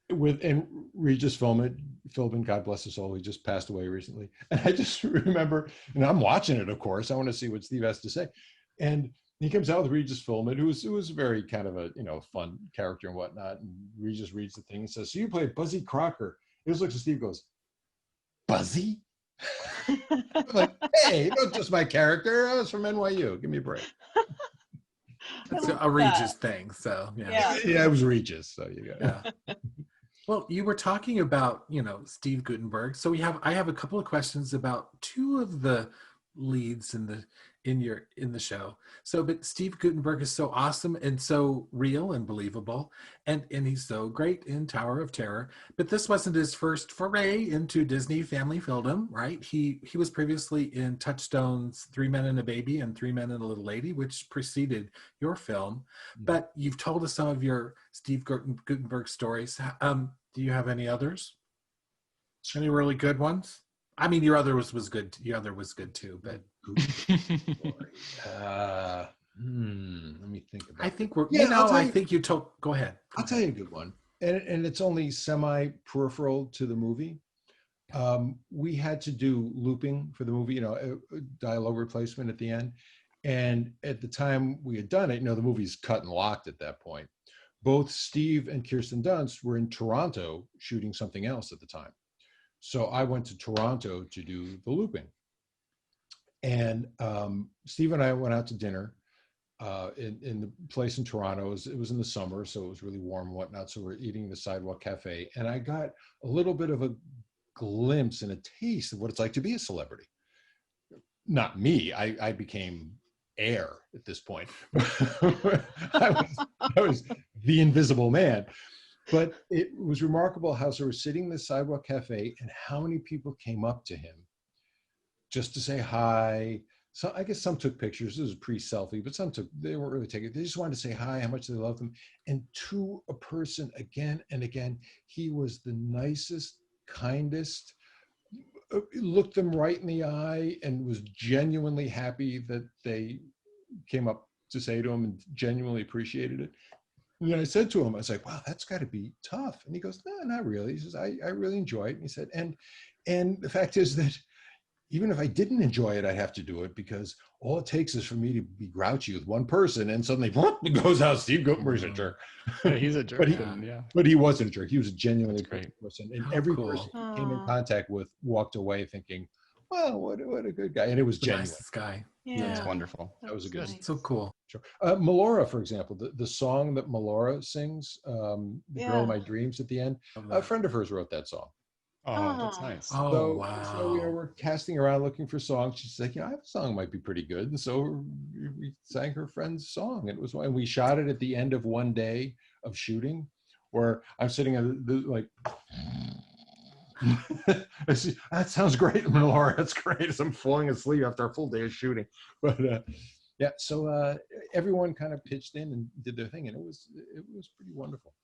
and Regis Philbin, God bless his soul, he just passed away recently. And I just remember, and I'm watching it, of course. I want to see what Steve has to say. And he comes out with Regis Philbin, who was very kind of a fun character and whatnot. And Regis reads the thing and says, "So you played Buzzy Crocker." He just looks at Steve and goes, "Buzzy?" I'm like, "Hey, not just my character. I was from NYU. Give me a break." That's a Regis thing. So Yeah. Yeah, it was Regis. So you got yeah. Well, you were talking about, Steve Guttenberg. So I have a couple of questions about two of the leads in the show. So, but Steve Guttenberg is so awesome and so real and believable, and he's so great in Tower of Terror. But this wasn't his first foray into Disney family filmdom, right? He was previously in Touchstone's Three Men and a Baby and Three Men and a Little Lady, which preceded your film. But you've told us some of your Steve Guttenberg stories. Do you have any others? Any really good ones? I mean, your other was good. Your other was good too, but let me think about I think we're. I think you told. Go ahead. I'll tell you a good one, and it's only semi-peripheral to the movie. We had to do looping for the movie, a dialogue replacement at the end, and at the time we had done it, the movie's cut and locked at that point. Both Steve and Kirsten Dunst were in Toronto shooting something else at the time. So I went to Toronto to do the looping. And Steve and I went out to dinner in the place in Toronto. It was in the summer, so it was really warm and whatnot. So we're eating in the Sidewalk Cafe. And I got a little bit of a glimpse and a taste of what it's like to be a celebrity. Not me. I became air at this point. I was the invisible man. But it was remarkable how we were sitting in the Sidewalk Cafe and how many people came up to him just to say hi. So I guess some took pictures. It was pre-selfie, but they weren't really taking it. They just wanted to say hi, how much they loved him. And to a person, again and again, he was the nicest, kindest, looked them right in the eye and was genuinely happy that they came up to say to him and genuinely appreciated it. And then I said to him, I was like, "Wow, that's got to be tough." And he goes, "No, not really." He says, I really enjoy it. And he said, and the fact is that even if I didn't enjoy it, I'd have to do it because all it takes is for me to be grouchy with one person and suddenly it goes out, Steve Guttenberg's a jerk. Yeah, he's a jerk. But he wasn't a jerk. He was a genuinely great person. And every cool. person he came in contact with walked away thinking, "Wow, what a good guy." And it was genuine. Nicest guy. Yeah, it's wonderful. That was a good. So cool. Sure. Melora, for example, the song that Melora sings, "The Girl of My Dreams" at the end, a friend of hers wrote that song. Oh, that's nice. Oh, wow. So we're casting around looking for songs. She's like, I have a song might be pretty good. And so we sang her friend's song. And we shot it at the end of one day of shooting where I'm sitting like, that sounds great, Melora. That's great. As I'm falling asleep after a full day of shooting. But so everyone kind of pitched in and did their thing. And it was pretty wonderful.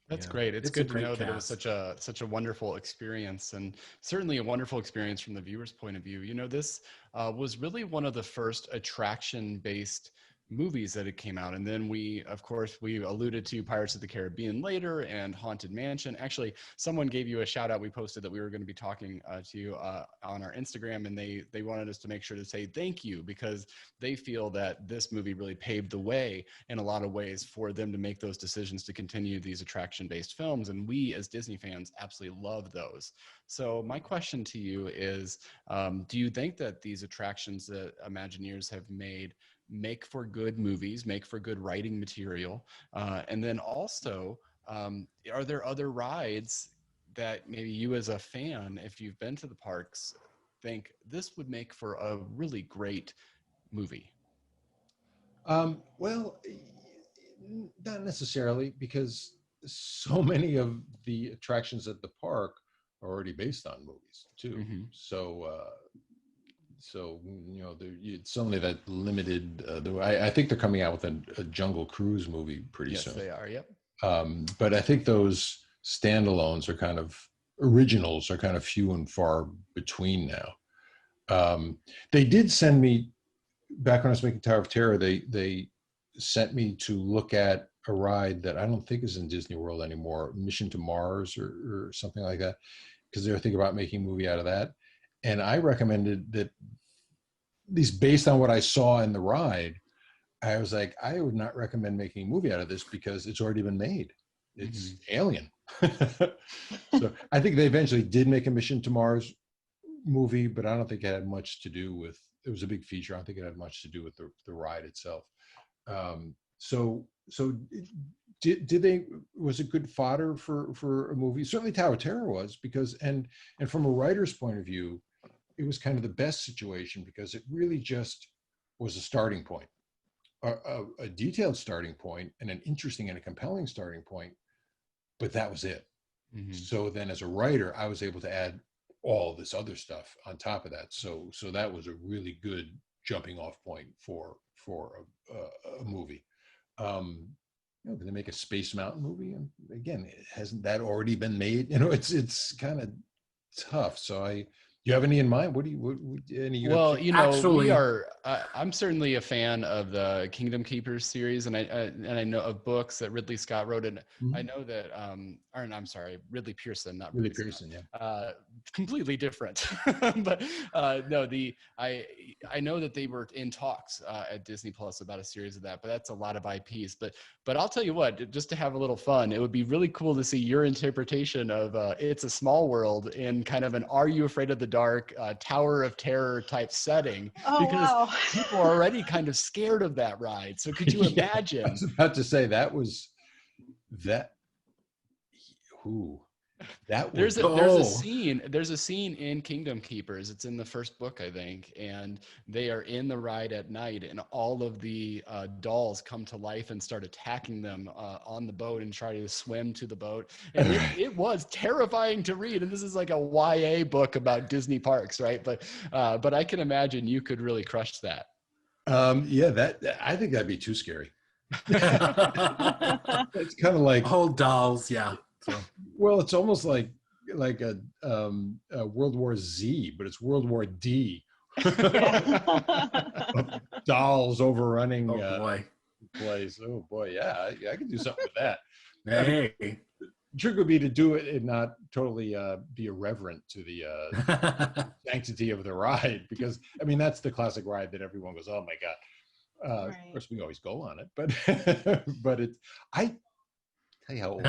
That's great. It's good to know that it was such a wonderful experience, and certainly a wonderful experience from the viewer's point of view. This was really one of the first attraction-based movies that it came out. And then we alluded to Pirates of the Caribbean later and Haunted Mansion. Actually, someone gave you a shout out. We posted that we were going to be talking to you on our Instagram, and they wanted us to make sure to say thank you because they feel that this movie really paved the way in a lot of ways for them to make those decisions to continue these attraction-based films. And we as Disney fans absolutely love those. So my question to you is, do you think that these attractions that Imagineers have made make for good movies, make for good writing material? And then also, are there other rides that maybe you as a fan, if you've been to the parks, think this would make for a really great movie? Well, not necessarily, because so many of the attractions at the park are already based on movies too. Mm-hmm. So it's only that limited. I think they're coming out with a Jungle Cruise movie pretty soon. Yes, they are. Yep. But I think those standalones are originals are kind of few and far between now. They did send me back when I was making Tower of Terror. They sent me to look at a ride that I don't think is in Disney World anymore, Mission to Mars or something like that, because they were thinking about making a movie out of that. And I recommended that, at least based on what I saw in the ride, I was like, I would not recommend making a movie out of this because it's already been made. It's Alien. So I think they eventually did make a Mission to Mars movie, but I don't think it had much to do with, it was a big feature. I don't think it had much to do with the ride itself. So did they, was it good fodder for a movie? Certainly Tower of Terror was, because, and from a writer's point of view, it was kind of the best situation because it really just was a starting point, a detailed starting point and an interesting and a compelling starting point, but that was it. So then as a writer, I was able to add all this other stuff on top of that. So that was a really good jumping off point for a movie. Did they make a Space Mountain movie? And again, hasn't that already been made? It's kind of tough. So you have any in mind? What any? Well, Actually, we are. I'm certainly a fan of the Kingdom Keepers series, and I know of books that Ridley Scott wrote, and I know that, I'm sorry, Ridley Pearson, not Ridley Pearson, yeah. Completely different, but no, I know that they were in talks at Disney Plus about a series of that, but that's a lot of IPs. But I'll tell you what, just to have a little fun, it would be really cool to see your interpretation of It's a Small World in kind of an Are You Afraid of the Dark, Tower of Terror type setting, because wow. people are already kind of scared of that ride. So could you imagine? I was about to say that was. There's a scene in Kingdom Keepers. It's in the first book, I think, and they are in the ride at night, and all of the dolls come to life and start attacking them on the boat and try to swim to the boat. And it was terrifying to read. And this is like a YA book about Disney parks, right? But I can imagine you could really crush that. I think that'd be too scary. It's kind of like whole dolls, yeah. So. Well, it's almost like a World War Z, but it's World War D. Dolls overrunning place. Oh boy, yeah, I could do something with that. Hey. I mean, the trick would be to do it and not totally be irreverent to the sanctity of the ride, because I mean that's the classic ride that everyone goes, oh my god. Of course, we always go on it, but it's. I tell you how old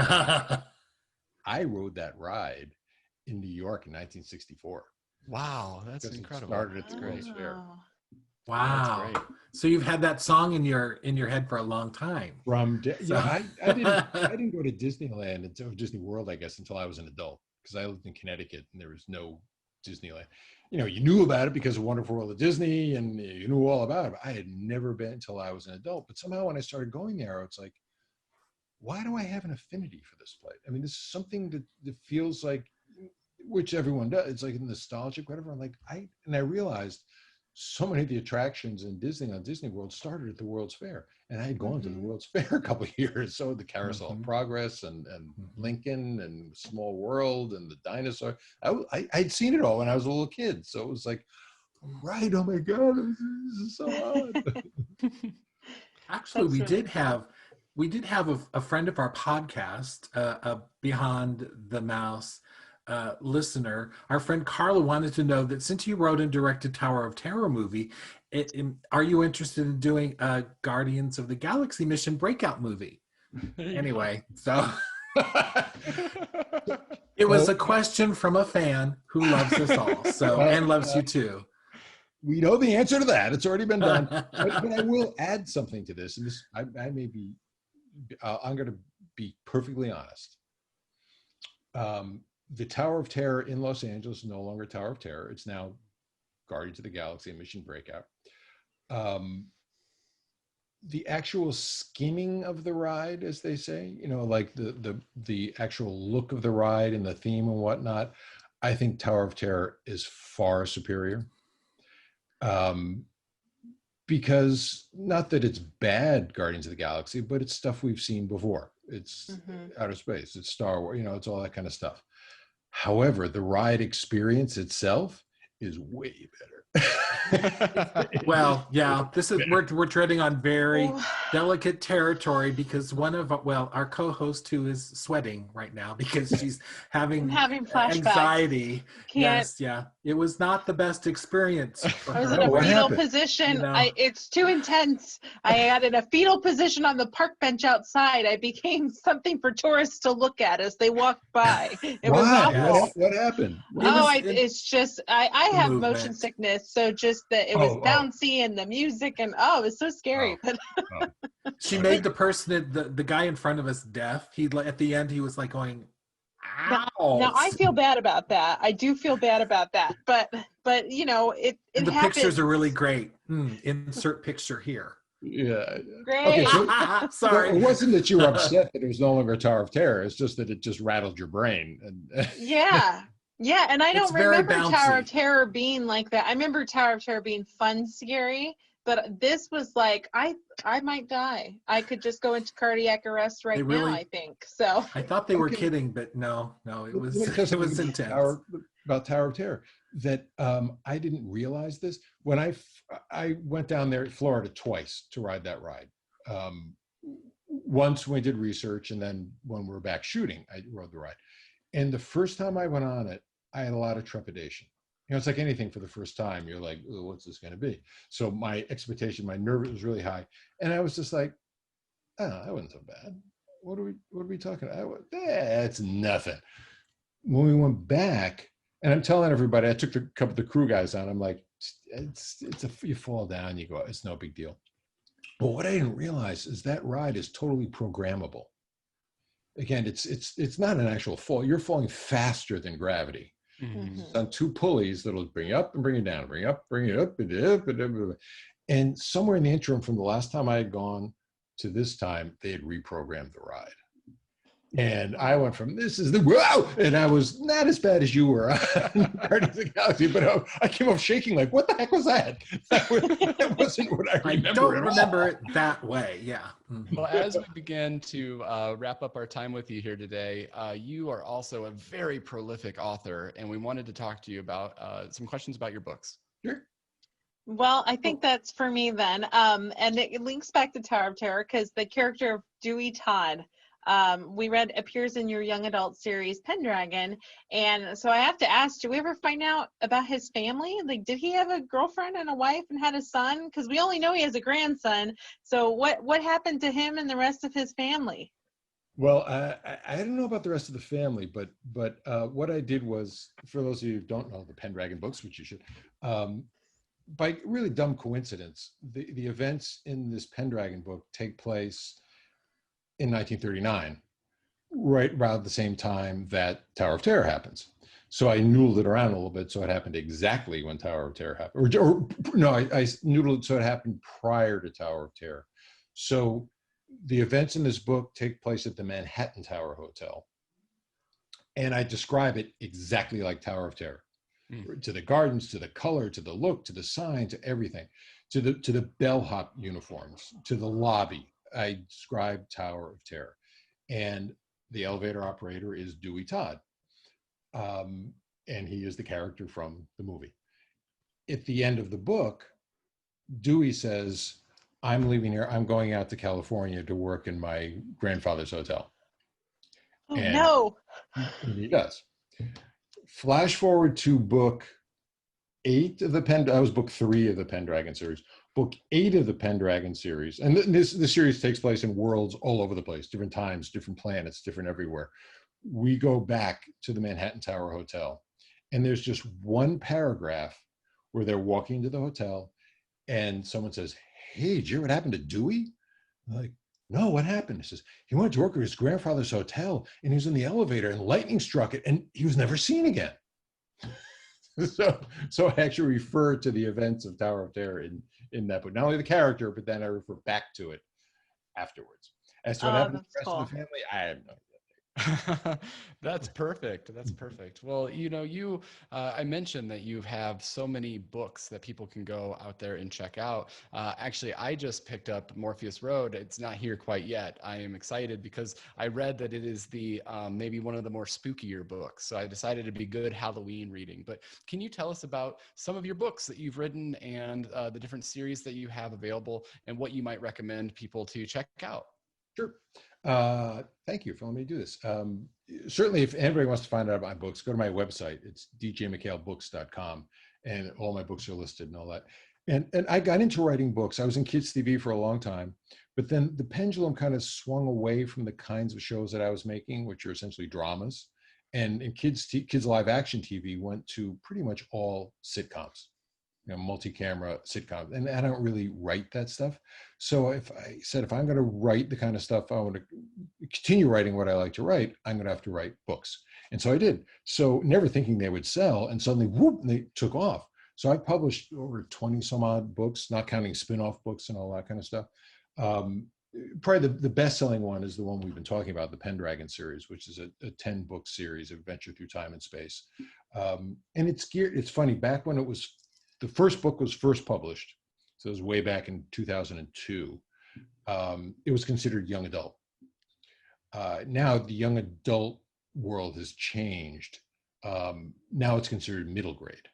I rode that ride in New York in 1964. Wow, that's incredible. It started at the World's Fair. Wow. That's great. So you've had that song in your head for a long time. I didn't go to Disneyland until Disney World, I guess, until I was an adult, because I lived in Connecticut and there was no Disneyland. You knew about it because of Wonderful World of Disney and you knew all about it. But I had never been until I was an adult. But somehow when I started going there, it's like, why do I have an affinity for this place? I mean, this is something that feels like, which everyone does. It's like nostalgic, whatever. I'm like, I realized so many of the attractions in Disney World started at the World's Fair. And I had gone to the World's Fair a couple of years. So the Carousel of Progress and Lincoln and Small World and the dinosaur. I'd seen it all when I was a little kid. So it was like, right, oh my God, this is so odd. Actually, we did have a friend of our podcast, a Beyond the Mouse listener. Our friend Carla wanted to know that since you wrote and directed Tower of Terror movie, are you interested in doing a Guardians of the Galaxy Mission Breakout movie? Anyway, so it was a question from a fan who loves us all, so and loves you too. We know the answer to that. It's already been done. But I will add something to this, and this I may be. I'm going to be perfectly honest. The Tower of Terror in Los Angeles is no longer Tower of Terror. It's now Guardians of the Galaxy Mission Breakout. The actual skinning of the ride, as they say, like the actual look of the ride and the theme and whatnot, I think Tower of Terror is far superior. Because not that it's bad Guardians of the Galaxy, but it's stuff we've seen before. It's outer space, it's Star Wars, it's all that kind of stuff. However, the ride experience itself is way better. Well, yeah, this is we're treading on very delicate territory because our co-host who is sweating right now because she's I'm having having flashbacks. anxiety. Can't. Yes, yeah, it was not the best experience for I was her. in a what fetal happened? position. You know. It's too intense. I got in a fetal position on the park bench outside. I became something for tourists to look at as they walked by. It was Why? awful. What happened? It's just I the have motion movement. sickness, so just that it was Oh, oh. bouncy and the music and it was so scary. But She made the person, the guy in front of us, deaf. He at the end he was like going, "Ow!" now I feel bad about that. I do feel bad about that. But you know it And the happens. pictures are really great. Insert picture here. Yeah. Great. Okay, so Sorry. it wasn't that you were upset that it was no longer Tower of Terror. It's just that it just rattled your brain. And Yeah. Yeah, and I It's don't very remember Tower of bouncy. Terror being like that. I remember Tower of Terror being fun, scary, but this was like I might die. I could just go into cardiac arrest right now, I think. So I thought they were Okay. kidding, but no, it was Let me tell you it was something intense. about Tower of Terror that I didn't realize this when I went down there to Florida twice to ride that ride. Once when we did research, and then when we were back shooting, I rode the ride. And the first time I went on it, I had a lot of trepidation. You know, it's like anything for the first time. You're like, oh, what's this going to be? So my expectation, my nerve was really high, and I was just like, oh, that wasn't so bad. What are we talking about? That's nothing. When we went back, and I'm telling everybody, I took a couple of the crew guys on. I'm like, you fall down, you go, it's no big deal. But what I didn't realize is that ride is totally programmable. Again, it's not an actual fall. You're falling faster than gravity. Mhm. It's on two pulleys that'll bring you up and bring you down, bring you up, bring it up, and somewhere in the interim from the last time I had gone to this time, they had reprogrammed the ride. And I went from this is the wow, and I was not as bad as you were on Guardians of the Galaxy, but I came up shaking like, what the heck was that? That wasn't what I I remember. don't at all. remember it that way. Yeah. Well, as we begin to wrap up our time with you here today, you are also a very prolific author, and we wanted to talk to you about some questions about your books. Sure. well, I think that's for me then. And it links back to Tower of Terror because the character of Dewey Todd, we read appears in your young adult series Pendragon, and so I have to ask, did we ever find out about his family? Like, did he have a girlfriend and a wife and had a son? Because we only know he has a grandson. So what happened to him and the rest of his family? Well, I don't know about the rest of the family, but what I did was, for those of you who don't know the Pendragon books, which you should, by really dumb coincidence, the events in this Pendragon book take place in 1939, right around the same time that Tower of Terror happens. So I noodled it around a little bit, so it happened exactly when Tower of Terror happened. Or no, I noodled it so it happened prior to Tower of Terror. So the events in this book take place at the Manhattan Tower Hotel. And I describe it exactly like Tower of Terror. To the gardens, to the color, to the look, to the sign, to everything, to the bellhop uniforms, to the lobby. I describe Tower of Terror. And the elevator operator is Dewey Todd. And he is the character from the movie. At the end of the book, Dewey says, I'm leaving here. I'm going out to California to work in my grandfather's hotel. Oh, And no. he does. Flash forward to book 8 of that was book 3 of the Pendragon series. Book 8 of the Pendragon series, and this series takes place in worlds all over the place, different times, different planets, different everywhere. We go back to the Manhattan Tower Hotel, and there's just one paragraph where they're walking to the hotel, and someone says, "Hey, did you hear what happened to Dewey?" I'm like, no, what happened? He says, he went to work at his grandfather's hotel, and he was in the elevator, and lightning struck it, and he was never seen again. So I actually refer to the events of Tower of Terror in that book. Not only the character, but then I refer back to it afterwards. As to what happened to the rest of the family, I have no idea. That's perfect. That's perfect. Well, I mentioned that you have so many books that people can go out there and check out. Actually, I just picked up Morpheus Road. It's not here quite yet. I am excited because I read that it is the maybe one of the more spookier books. So I decided it'd be good Halloween reading. But can you tell us about some of your books that you've written and the different series that you have available and what you might recommend people to check out? Sure. Thank you for letting me do this. Certainly, if anybody wants to find out about my books, go to my website. It's djmchaleBooks.com, and all my books are listed and all that. And I got into writing books. I was in kids TV for a long time, but then the pendulum kind of swung away from the kinds of shows that I was making, which are essentially dramas, and kids live action TV went to pretty much all sitcoms. Multi-camera sitcom, and I don't really write that stuff. So if I'm going to write the kind of stuff I want to continue writing, what I like to write, I'm going to have to write books. And so I did. So never thinking they would sell, and suddenly, whoop, they took off. So I published over 20 some odd books, not counting spin-off books and all that kind of stuff. Probably the best-selling one is the one we've been talking about, the Pendragon series, which is a 10-book series of adventure through time and space. And it's funny, back when the first book was first published, so it was way back in 2002. It was considered young adult. Now the young adult world has changed. Now it's considered middle grade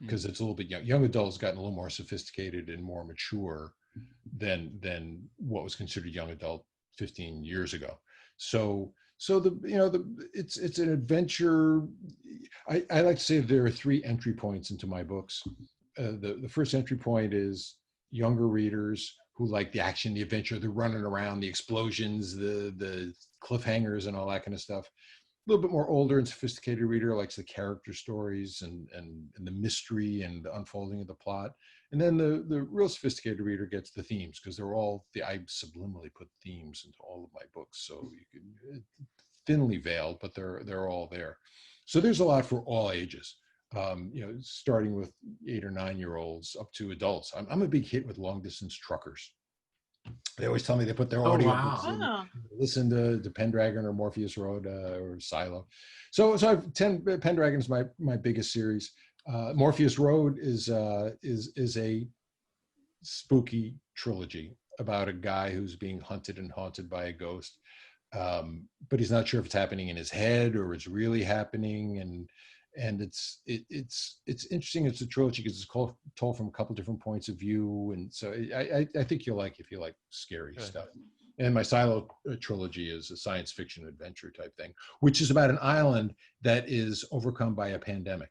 because it's a little bit young. Young adult has gotten a little more sophisticated and more mature than what was considered young adult 15 years ago. So it's an adventure. I like to say there are 3 entry points into my books. The first entry point is younger readers who like the action, the adventure, the running around, the explosions, the cliffhangers and all that kind of stuff. A little bit more older and sophisticated reader likes the character stories and the mystery and the unfolding of the plot. And then the real sophisticated reader gets the themes, because I subliminally put themes into all of my books. So you can thinly veiled, but they're all there. So there's a lot for all ages. Starting with 8 or 9 year olds up to adults. I'm a big hit with long distance truckers. They always tell me they put their audio books in, listen to Pendragon or Morpheus Road or Silo. So I've 10. Pendragon is my biggest series. Morpheus Road is a spooky trilogy about a guy who's being hunted and haunted by a ghost, but he's not sure if it's happening in his head or it's really happening. And it's interesting. It's a trilogy because it's told from a couple different points of view, and so I think you'll like if you like scary stuff. And my Silo trilogy is a science fiction adventure type thing, which is about an island that is overcome by a pandemic.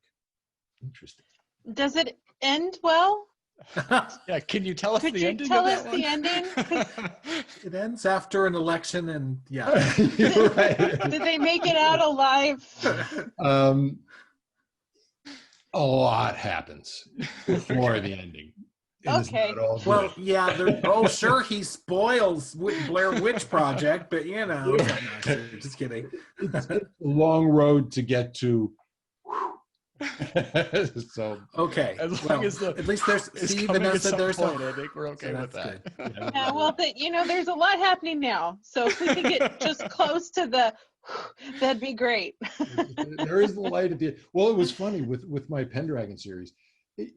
Interesting. Does it end well? Yeah, can you tell us Could the you ending? tell of us that the one? ending? It ends after an election, and yeah. You're right. Did they make it out alive? A lot happens before the ending. Okay. Well, yeah. Sure, he spoils Blair Witch Project, but no, just kidding. It's a long road to get to. So okay. As long as at least there's Vanessa. There's point, I think we're okay with that. Yeah, well, there's a lot happening now. So if we could get just close to that'd be great. There is the light at the end. Well, it was funny with my Pendragon series.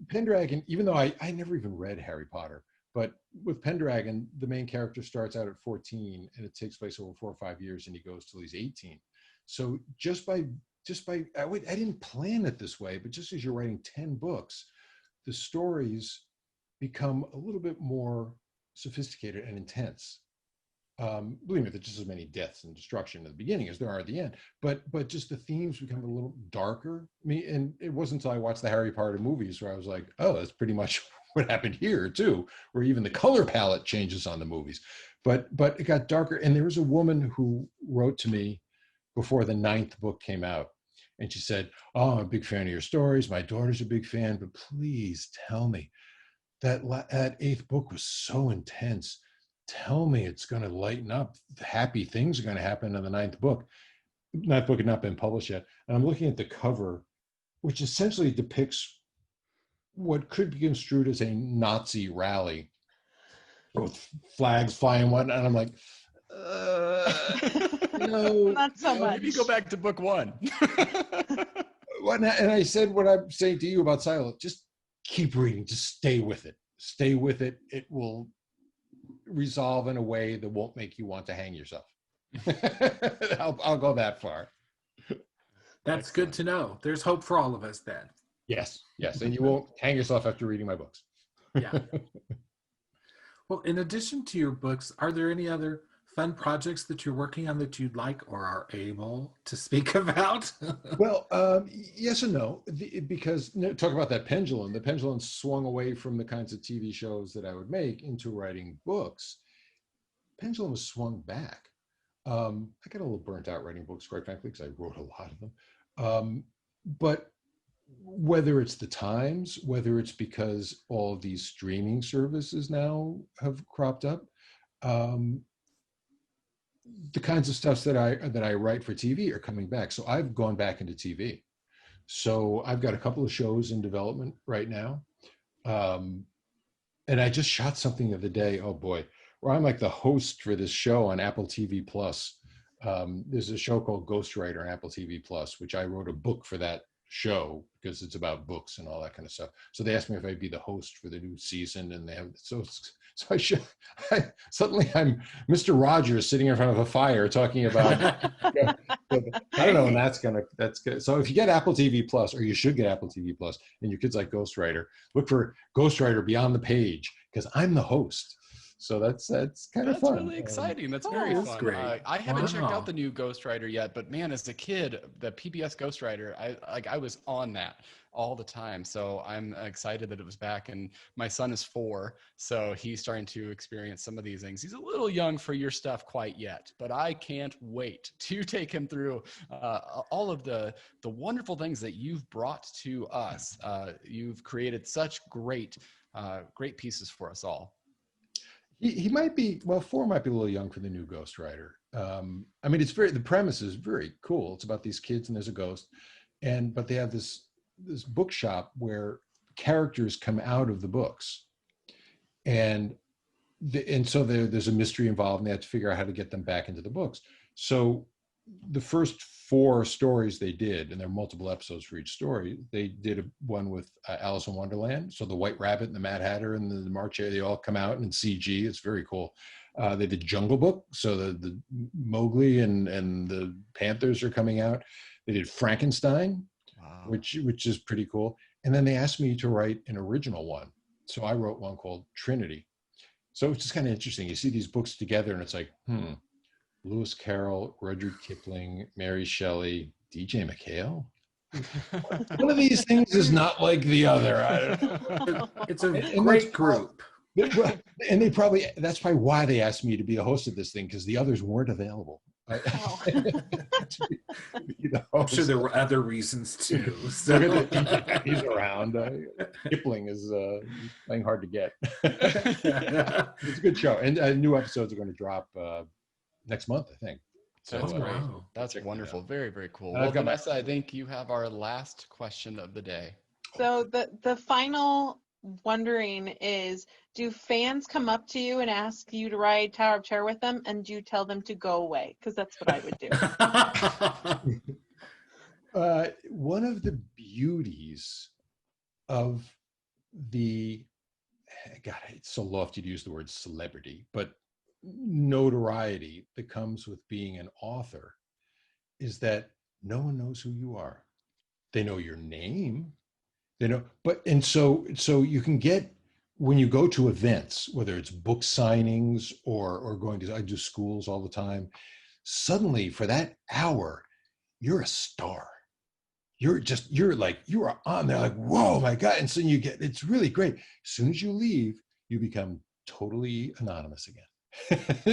Pendragon, even though I never even read Harry Potter, but with Pendragon, the main character starts out at 14 and it takes place over 4 or 5 years and he goes till he's 18. So just by I didn't plan it this way, but just as you're writing 10 books, the stories become a little bit more sophisticated and intense. Believe me, there's just as many deaths and destruction at the beginning as there are at the end, but just the themes become a little darker. And it wasn't until I watched the Harry Potter movies where I was like, oh, that's pretty much what happened here too, where even the color palette changes on the movies. But it got darker. And there was a woman who wrote to me before the 9th book came out. And she said, oh, I'm a big fan of your stories. My daughter's a big fan, but please tell me that 8th book was so intense. Tell me it's going to lighten up. Happy things are going to happen in the 9th book. 9th book had not been published yet. And I'm looking at the cover, which essentially depicts what could be construed as a Nazi rally with flags flying and whatnot. And I'm like, No, Not so no, much. Maybe go back to book one. And I said what I'm saying to you about Silo, just keep reading, just stay with it. Stay with it. It will resolve in a way that won't make you want to hang yourself. I'll go that far. That's good to know. There's hope for all of us then. Yes, yes. And you won't hang yourself after reading my books. Yeah. Well, in addition to your books, are there any other fun projects that you're working on that you'd like or are able to speak about? Well, yes and no, because talk about that pendulum. The pendulum swung away from the kinds of TV shows that I would make into writing books. Pendulum was swung back. I got a little burnt out writing books, quite frankly, because I wrote a lot of them. But whether it's the times, whether it's because all of these streaming services now have cropped up, the kinds of stuff that I write for TV are coming back. So I've gone back into TV. So I've got a couple of shows in development right now. And I just shot something the other day, oh boy, where I'm like the host for this show on Apple TV Plus. There's a show called Ghostwriter on Apple TV Plus, which I wrote a book for that show because it's about books and all that kind of stuff. So they asked me if I'd be the host for the new season, and they have suddenly I'm Mr. Rogers sitting in front of a fire talking about I don't know, and that's good. So if you get Apple TV Plus, or you should get Apple TV Plus, and your kids like Ghostwriter, look for Ghostwriter Beyond the Page, because I'm the host. So that's kind of fun. That's really exciting. That's very that's fun. great. I haven't checked Wow. out the new Ghostwriter yet, but man, as a kid, the PBS Ghostwriter, I was on that all the time. So I'm excited that it was back. And my son is 4, so he's starting to experience some of these things. He's a little young for your stuff quite yet, but I can't wait to take him through all of the wonderful things that you've brought to us. You've created such great pieces for us all. He might be, well, 4 might be a little young for the new Ghostwriter. I mean, the premise is very cool. It's about these kids and there's a ghost, but they have this bookshop where characters come out of the books, and so there's a mystery involved, and they have to figure out how to get them back into the books. So the first 4 stories they did, and there are multiple episodes for each story, they did one with Alice in Wonderland. So the White Rabbit and the Mad Hatter and the March Hare, they all come out in CG. It's very cool. They did Jungle Book. So the Mowgli and the Panthers are coming out. They did Frankenstein, wow, which is pretty cool. And then they asked me to write an original one. So I wrote one called Trinity. So it's just kind of interesting. You see these books together and it's like, Lewis Carroll, Rudyard Kipling, Mary Shelley, DJ MacHale. One of these things is not like the other. I don't know. It's a great group. And that's probably why they asked me to be a host of this thing, because the others weren't available. Oh. I'm sure there were other reasons too. So. He's around. Kipling is playing hard to get. It's a good show. And new episodes are going to drop next month, I think. So, that's great. Wow. That's wonderful. Very, very cool. I've Well, got Vanessa, I think you have our last question of the day. So the final wondering is, do fans come up to you and ask you to ride Tower of Terror with them, and do you tell them to go away? Because that's what I would do. One of the beauties of God, it's so lofty to use the word celebrity, but notoriety that comes with being an author is that no one knows who you are. They know your name, so you can get, when you go to events, whether it's book signings or I do schools all the time, suddenly for that hour, you're a star. You are on there like, whoa, my God. And so it's really great. As soon as you leave, you become totally anonymous again.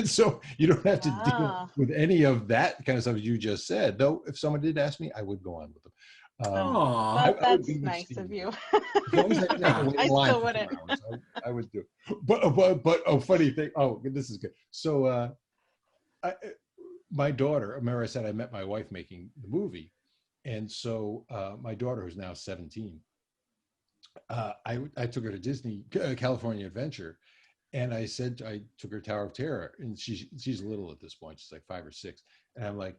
So you don't have to deal with any of that kind of stuff you just said. Though if someone did ask me, I would go on with them. That's nice of you. I still wouldn't. I would do. But funny thing. Oh, this is good. So my daughter, remember I said I met my wife making the movie, and so my daughter, who's now 17, I took her to Disney California Adventure. And I took her Tower of Terror, and she's little at this point. She's like 5 or 6. And I'm like,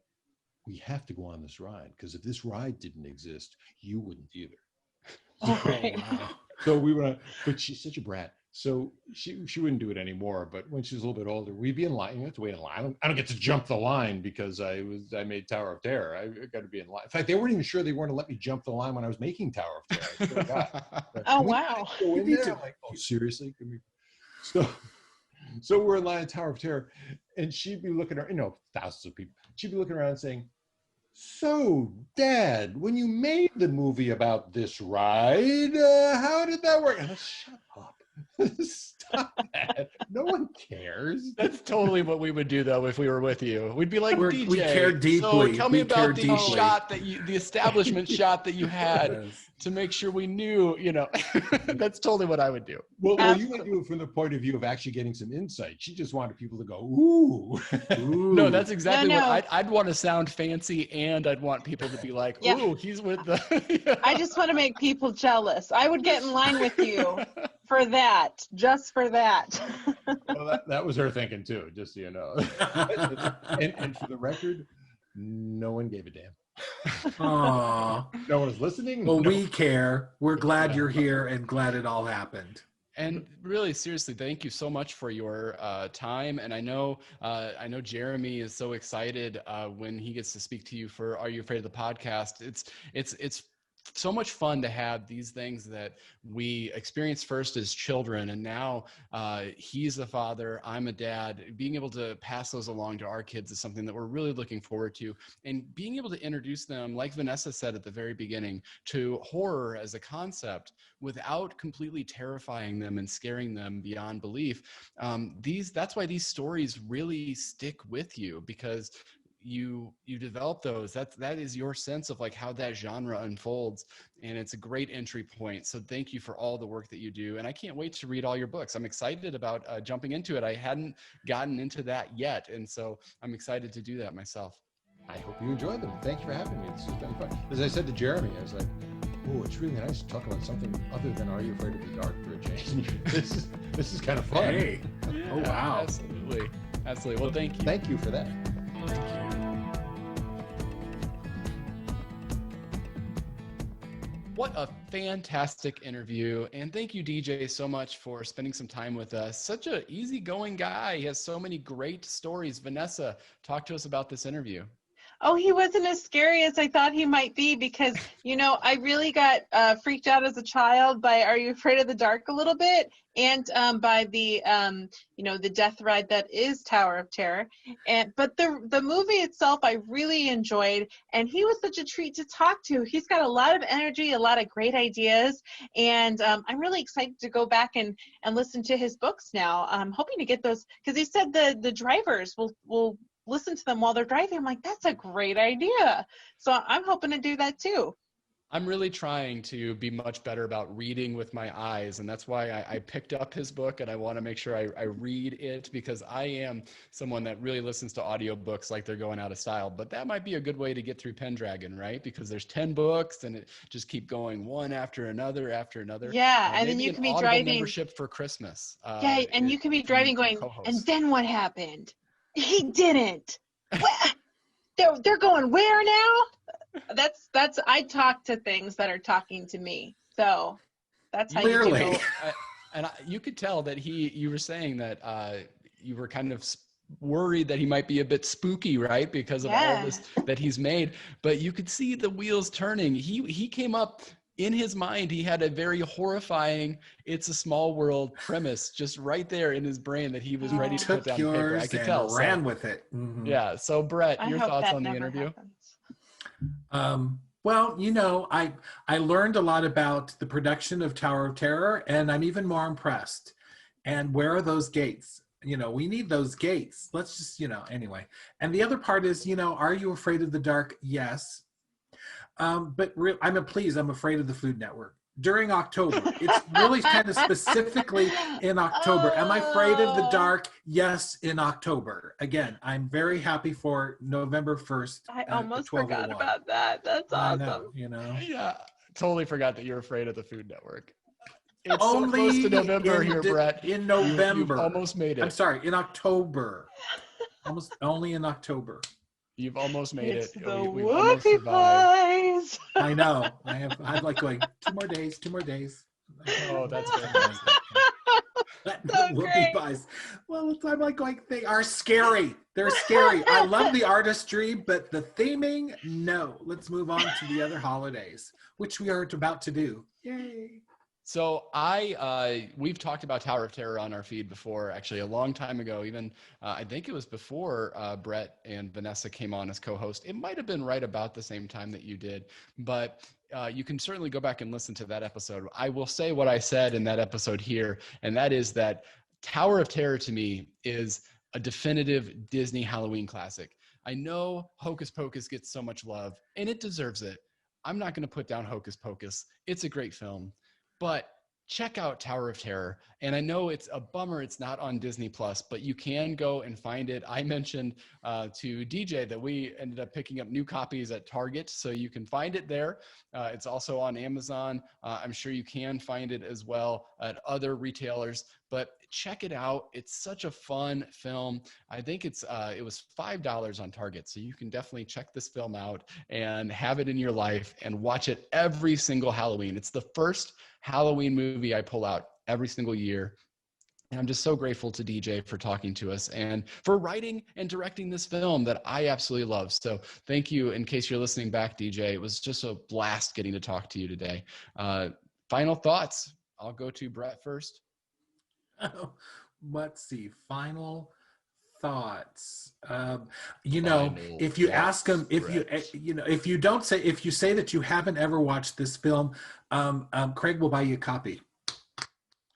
we have to go on this ride, because if this ride didn't exist, you wouldn't either. Oh, right. wow. So we went on, but she's such a brat. So she wouldn't do it anymore. But when she was a little bit older, we'd be in line. You have to wait in line. I don't get to jump the line because I made Tower of Terror. I got to be in line. In fact, they weren't even sure they weren't to let me jump the line when I was making Tower of Terror. I swear to God. But, Oh, "Can we wow. go in there?" I'm like, oh, seriously? Can we? So we're in line at Tower of Terror, and she'd be looking around, thousands of people. She'd be looking around and saying, "So, Dad, when you made the movie about this ride, how did that work?" And I said, "Shut up. Stop that. No one cares." That's totally what we would do though if we were with you. We'd be like, We DJ, care deeply. so tell me We care about the deeply. shot the establishment shot that you had Yes. to make sure we knew, That's totally what I would do. Well, you would do it from the point of view of actually getting some insight. She just wanted people to go, ooh. Ooh. No, that's exactly No. what I'd want to sound fancy, and I'd want people to be like, Yeah. ooh, he's with the. I just want to make people jealous. I would get in line with you for that, just for that. Well, that was her thinking too, just so you know. and for the record, no one gave a damn. Aw. No one was listening. Well, No. we care. We're glad you're here and glad it all happened. And really, seriously, thank you so much for your time. And I know Jeremy is so excited when he gets to speak to you for Are You Afraid of the Podcast? It's so much fun to have these things that we experienced first as children, and now he's a father, I'm a dad. Being able to pass those along to our kids is something that we're really looking forward to, and being able to introduce them, like Vanessa said at the very beginning, to horror as a concept without completely terrifying them and scaring them beyond belief. That's why these stories really stick with you, because you develop those. That is your sense of like how that genre unfolds, and it's a great entry point. So thank you for all the work that you do, and I can't wait to read all your books. I'm excited about jumping into it. I hadn't gotten into that yet, and so I'm excited to do that myself. I hope you enjoyed them. Thanks for having me. This has been fun. As I said to Jeremy, I was like, oh, it's really nice to talk about something other than Are You Afraid of the Dark for a change. This is kind of fun. Hey. Oh, wow. Absolutely. Well, thank you. Thank you for that. What a fantastic interview. And thank you, DJ, so much for spending some time with us. Such an easygoing guy. He has so many great stories. Vanessa, talk to us about this interview. Oh, he wasn't as scary as I thought he might be, because, I really got freaked out as a child by Are You Afraid of the Dark a little bit, and by the, the death ride that is Tower of Terror. But the movie itself, I really enjoyed, and he was such a treat to talk to. He's got a lot of energy, a lot of great ideas, and I'm really excited to go back and listen to his books now. I'm hoping to get those, because he said the drivers will listen to them while they're driving. I'm like, that's a great idea. So I'm hoping to do that too. I'm really trying to be much better about reading with my eyes, and that's why I picked up his book, and I want to make sure I read it, because I am someone that really listens to audiobooks like they're going out of style. But that might be a good way to get through Pendragon, right? Because there's 10 books and it just keep going one after another after another. Yeah, and then you can be Audible driving membership for Christmas. Yeah, and you can be driving going, and then what happened? He didn't. They're going where now? That's I talk to things that are talking to me. So that's how you know. And you could tell that you were saying that you were kind of worried that he might be a bit spooky, right? Because of all this that he's made, but you could see the wheels turning. He came up in his mind. He had a very horrifying It's a Small World premise just right there in his brain that he was ready to put down paper. I could tell. Ran with it. Mm-hmm. Yeah. So Brett, your thoughts on the interview? Well, I learned a lot about the production of Tower of Terror, and I'm even more impressed. And where are those gates? We need those gates. Let's just, anyway. And the other part is, Are You Afraid of the Dark? Yes. But I'm afraid of the Food Network during October. It's really kind of specifically in October. Am I afraid of the dark? Yes, in October. Again, I'm very happy for November 1st. I almost forgot about that. That's awesome. Yeah, totally forgot that you're afraid of the Food Network. It's only so close to November here, Brett. In November. You almost made it. I'm sorry, in October. Only in October. You've almost made It's it. the We've almost whoopie survived. pies. I know. I'm like going 2 more days, 2 more days. Oh, that's fantastic. The So whoopie great. pies. Well, I'm like going, they are scary. They're scary. I love the artistry, but the theming, no. Let's move on to the other holidays, which we aren't about to do. Yay. So we've talked about Tower of Terror on our feed before, actually a long time ago. Even I think it was before Brett and Vanessa came on as co-host. It might have been right about the same time that you did, but you can certainly go back and listen to that episode. I will say what I said in that episode here, and that is that Tower of Terror to me is a definitive Disney Halloween classic. I know Hocus Pocus gets so much love, and it deserves it. I'm not going to put down Hocus Pocus. It's a great film. But check out Tower of Terror. And I know it's a bummer it's not on Disney Plus, but you can go and find it. I mentioned to DJ that we ended up picking up new copies at Target, so you can find it there. It's also on Amazon. I'm sure you can find it as well at other retailers, but check it out. It's such a fun film. I think it was $5 on Target, so you can definitely check this film out and have it in your life and watch it every single Halloween. It's the first Halloween movie I pull out every single year. And I'm just so grateful to DJ for talking to us and for writing and directing this film that I absolutely love. So thank you. In case you're listening back, DJ, it was just a blast getting to talk to you today. Final thoughts. I'll go to Brett first. Let's see. Final thoughts. If you ask them, if you say that you haven't ever watched this film, Craig will buy you a copy.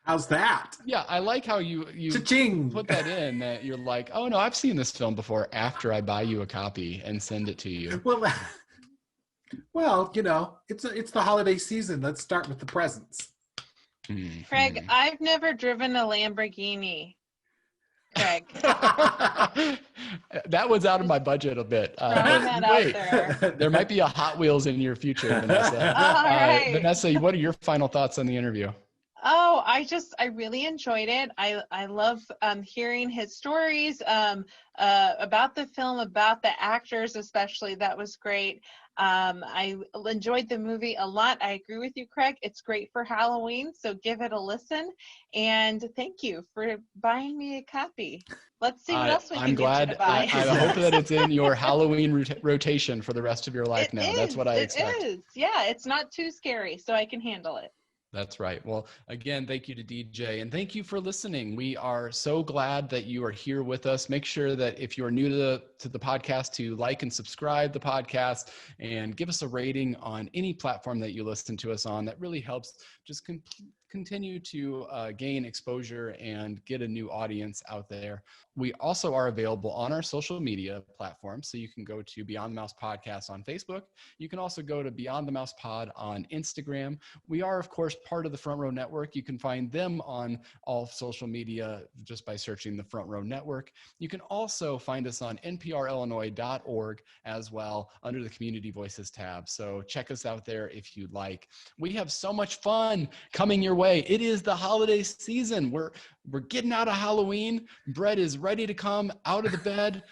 How's that? Yeah, I like how you Cha-ching! Put that in, that you're like, oh no, I've seen this film before after I buy you a copy and send it to you. Well, it's the holiday season. Let's start with the presents. Mm-hmm. Craig, I've never driven a Lamborghini. Craig. That was out of my budget a bit. Out there. There might be a Hot Wheels in your future, Vanessa. All right. Vanessa, what are your final thoughts on the interview? Oh, I really enjoyed it. I love hearing his stories about the film, about the actors especially. That was great. I enjoyed the movie a lot. I agree with you, Craig. It's great for Halloween, so give it a listen. And thank you for buying me a copy. Let's see what else we can get you to buy. I hope that it's in your Halloween rotation for the rest of your life now. That's what I expect. It is. Yeah, it's not too scary, so I can handle it. That's right. Well, again, thank you to DJ and thank you for listening. We are so glad that you are here with us. Make sure that if you're new to the podcast, to like and subscribe the podcast and give us a rating on any platform that you listen to us on. That really helps just continue to gain exposure and get a new audience out there. We also are available on our social media platforms. So you can go to Beyond the Mouse Podcast on Facebook. You can also go to Beyond the Mouse Pod on Instagram. We are, of course, part of the Front Row Network. You can find them on all social media just by searching the Front Row Network. You can also find us on nprillinois.org as well under the Community Voices tab. So check us out there if you'd like. We have so much fun coming your way. It is the holiday season. We're getting out of Halloween. Brett is ready to come out of the bed,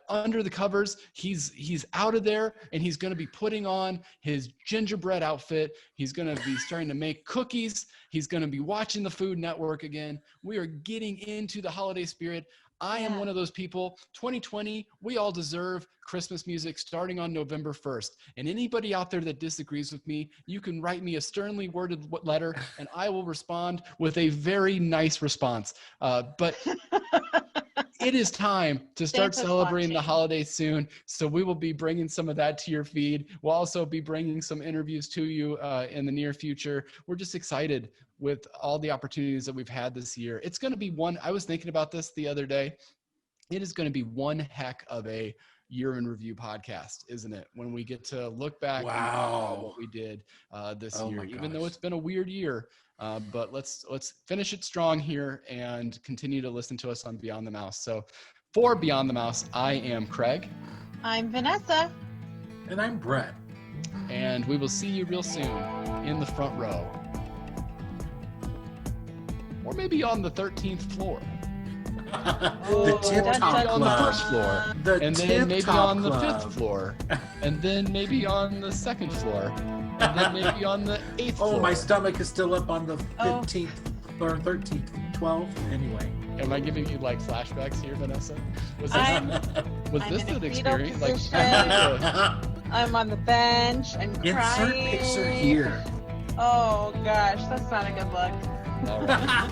under the covers. He's out of there, and he's going to be putting on his gingerbread outfit. He's going to be starting to make cookies. He's going to be watching the Food Network again. We are getting into the holiday spirit. I am one of those people. 2020, we all deserve Christmas music starting on November 1st. And anybody out there that disagrees with me, you can write me a sternly worded letter, and I will respond with a very nice response. But it is time to start celebrating the holidays soon. So we will be bringing some of that to your feed. We'll also be bringing some interviews to you in the near future. We're just excited with all the opportunities that we've had this year. It's going to be I was thinking about this the other day. It is going to be one heck of a year in review podcast, isn't it? When we get to look back at what we did this year, even though it's been a weird year. But let's finish it strong here and continue to listen to us on Beyond the Mouse. So for Beyond the Mouse, I am Craig. I'm Vanessa. And I'm Brett. And we will see you real soon in the front row. Or maybe on the 13th floor. The Tip dun, Top dun, on the Club. first floor, The and then Tip maybe Top on the Club. 5th floor, and then maybe on the 2nd floor, and then maybe on the 8th floor. Oh, my stomach is still up on the Oh. 15th or 13th, 12th. Anyway. Am I giving you like flashbacks here, Vanessa? Was I'm this in a an fetal experience? Like, position. I'm on the bench and Insert crying. picture here. Oh gosh, that's not a good look. all right.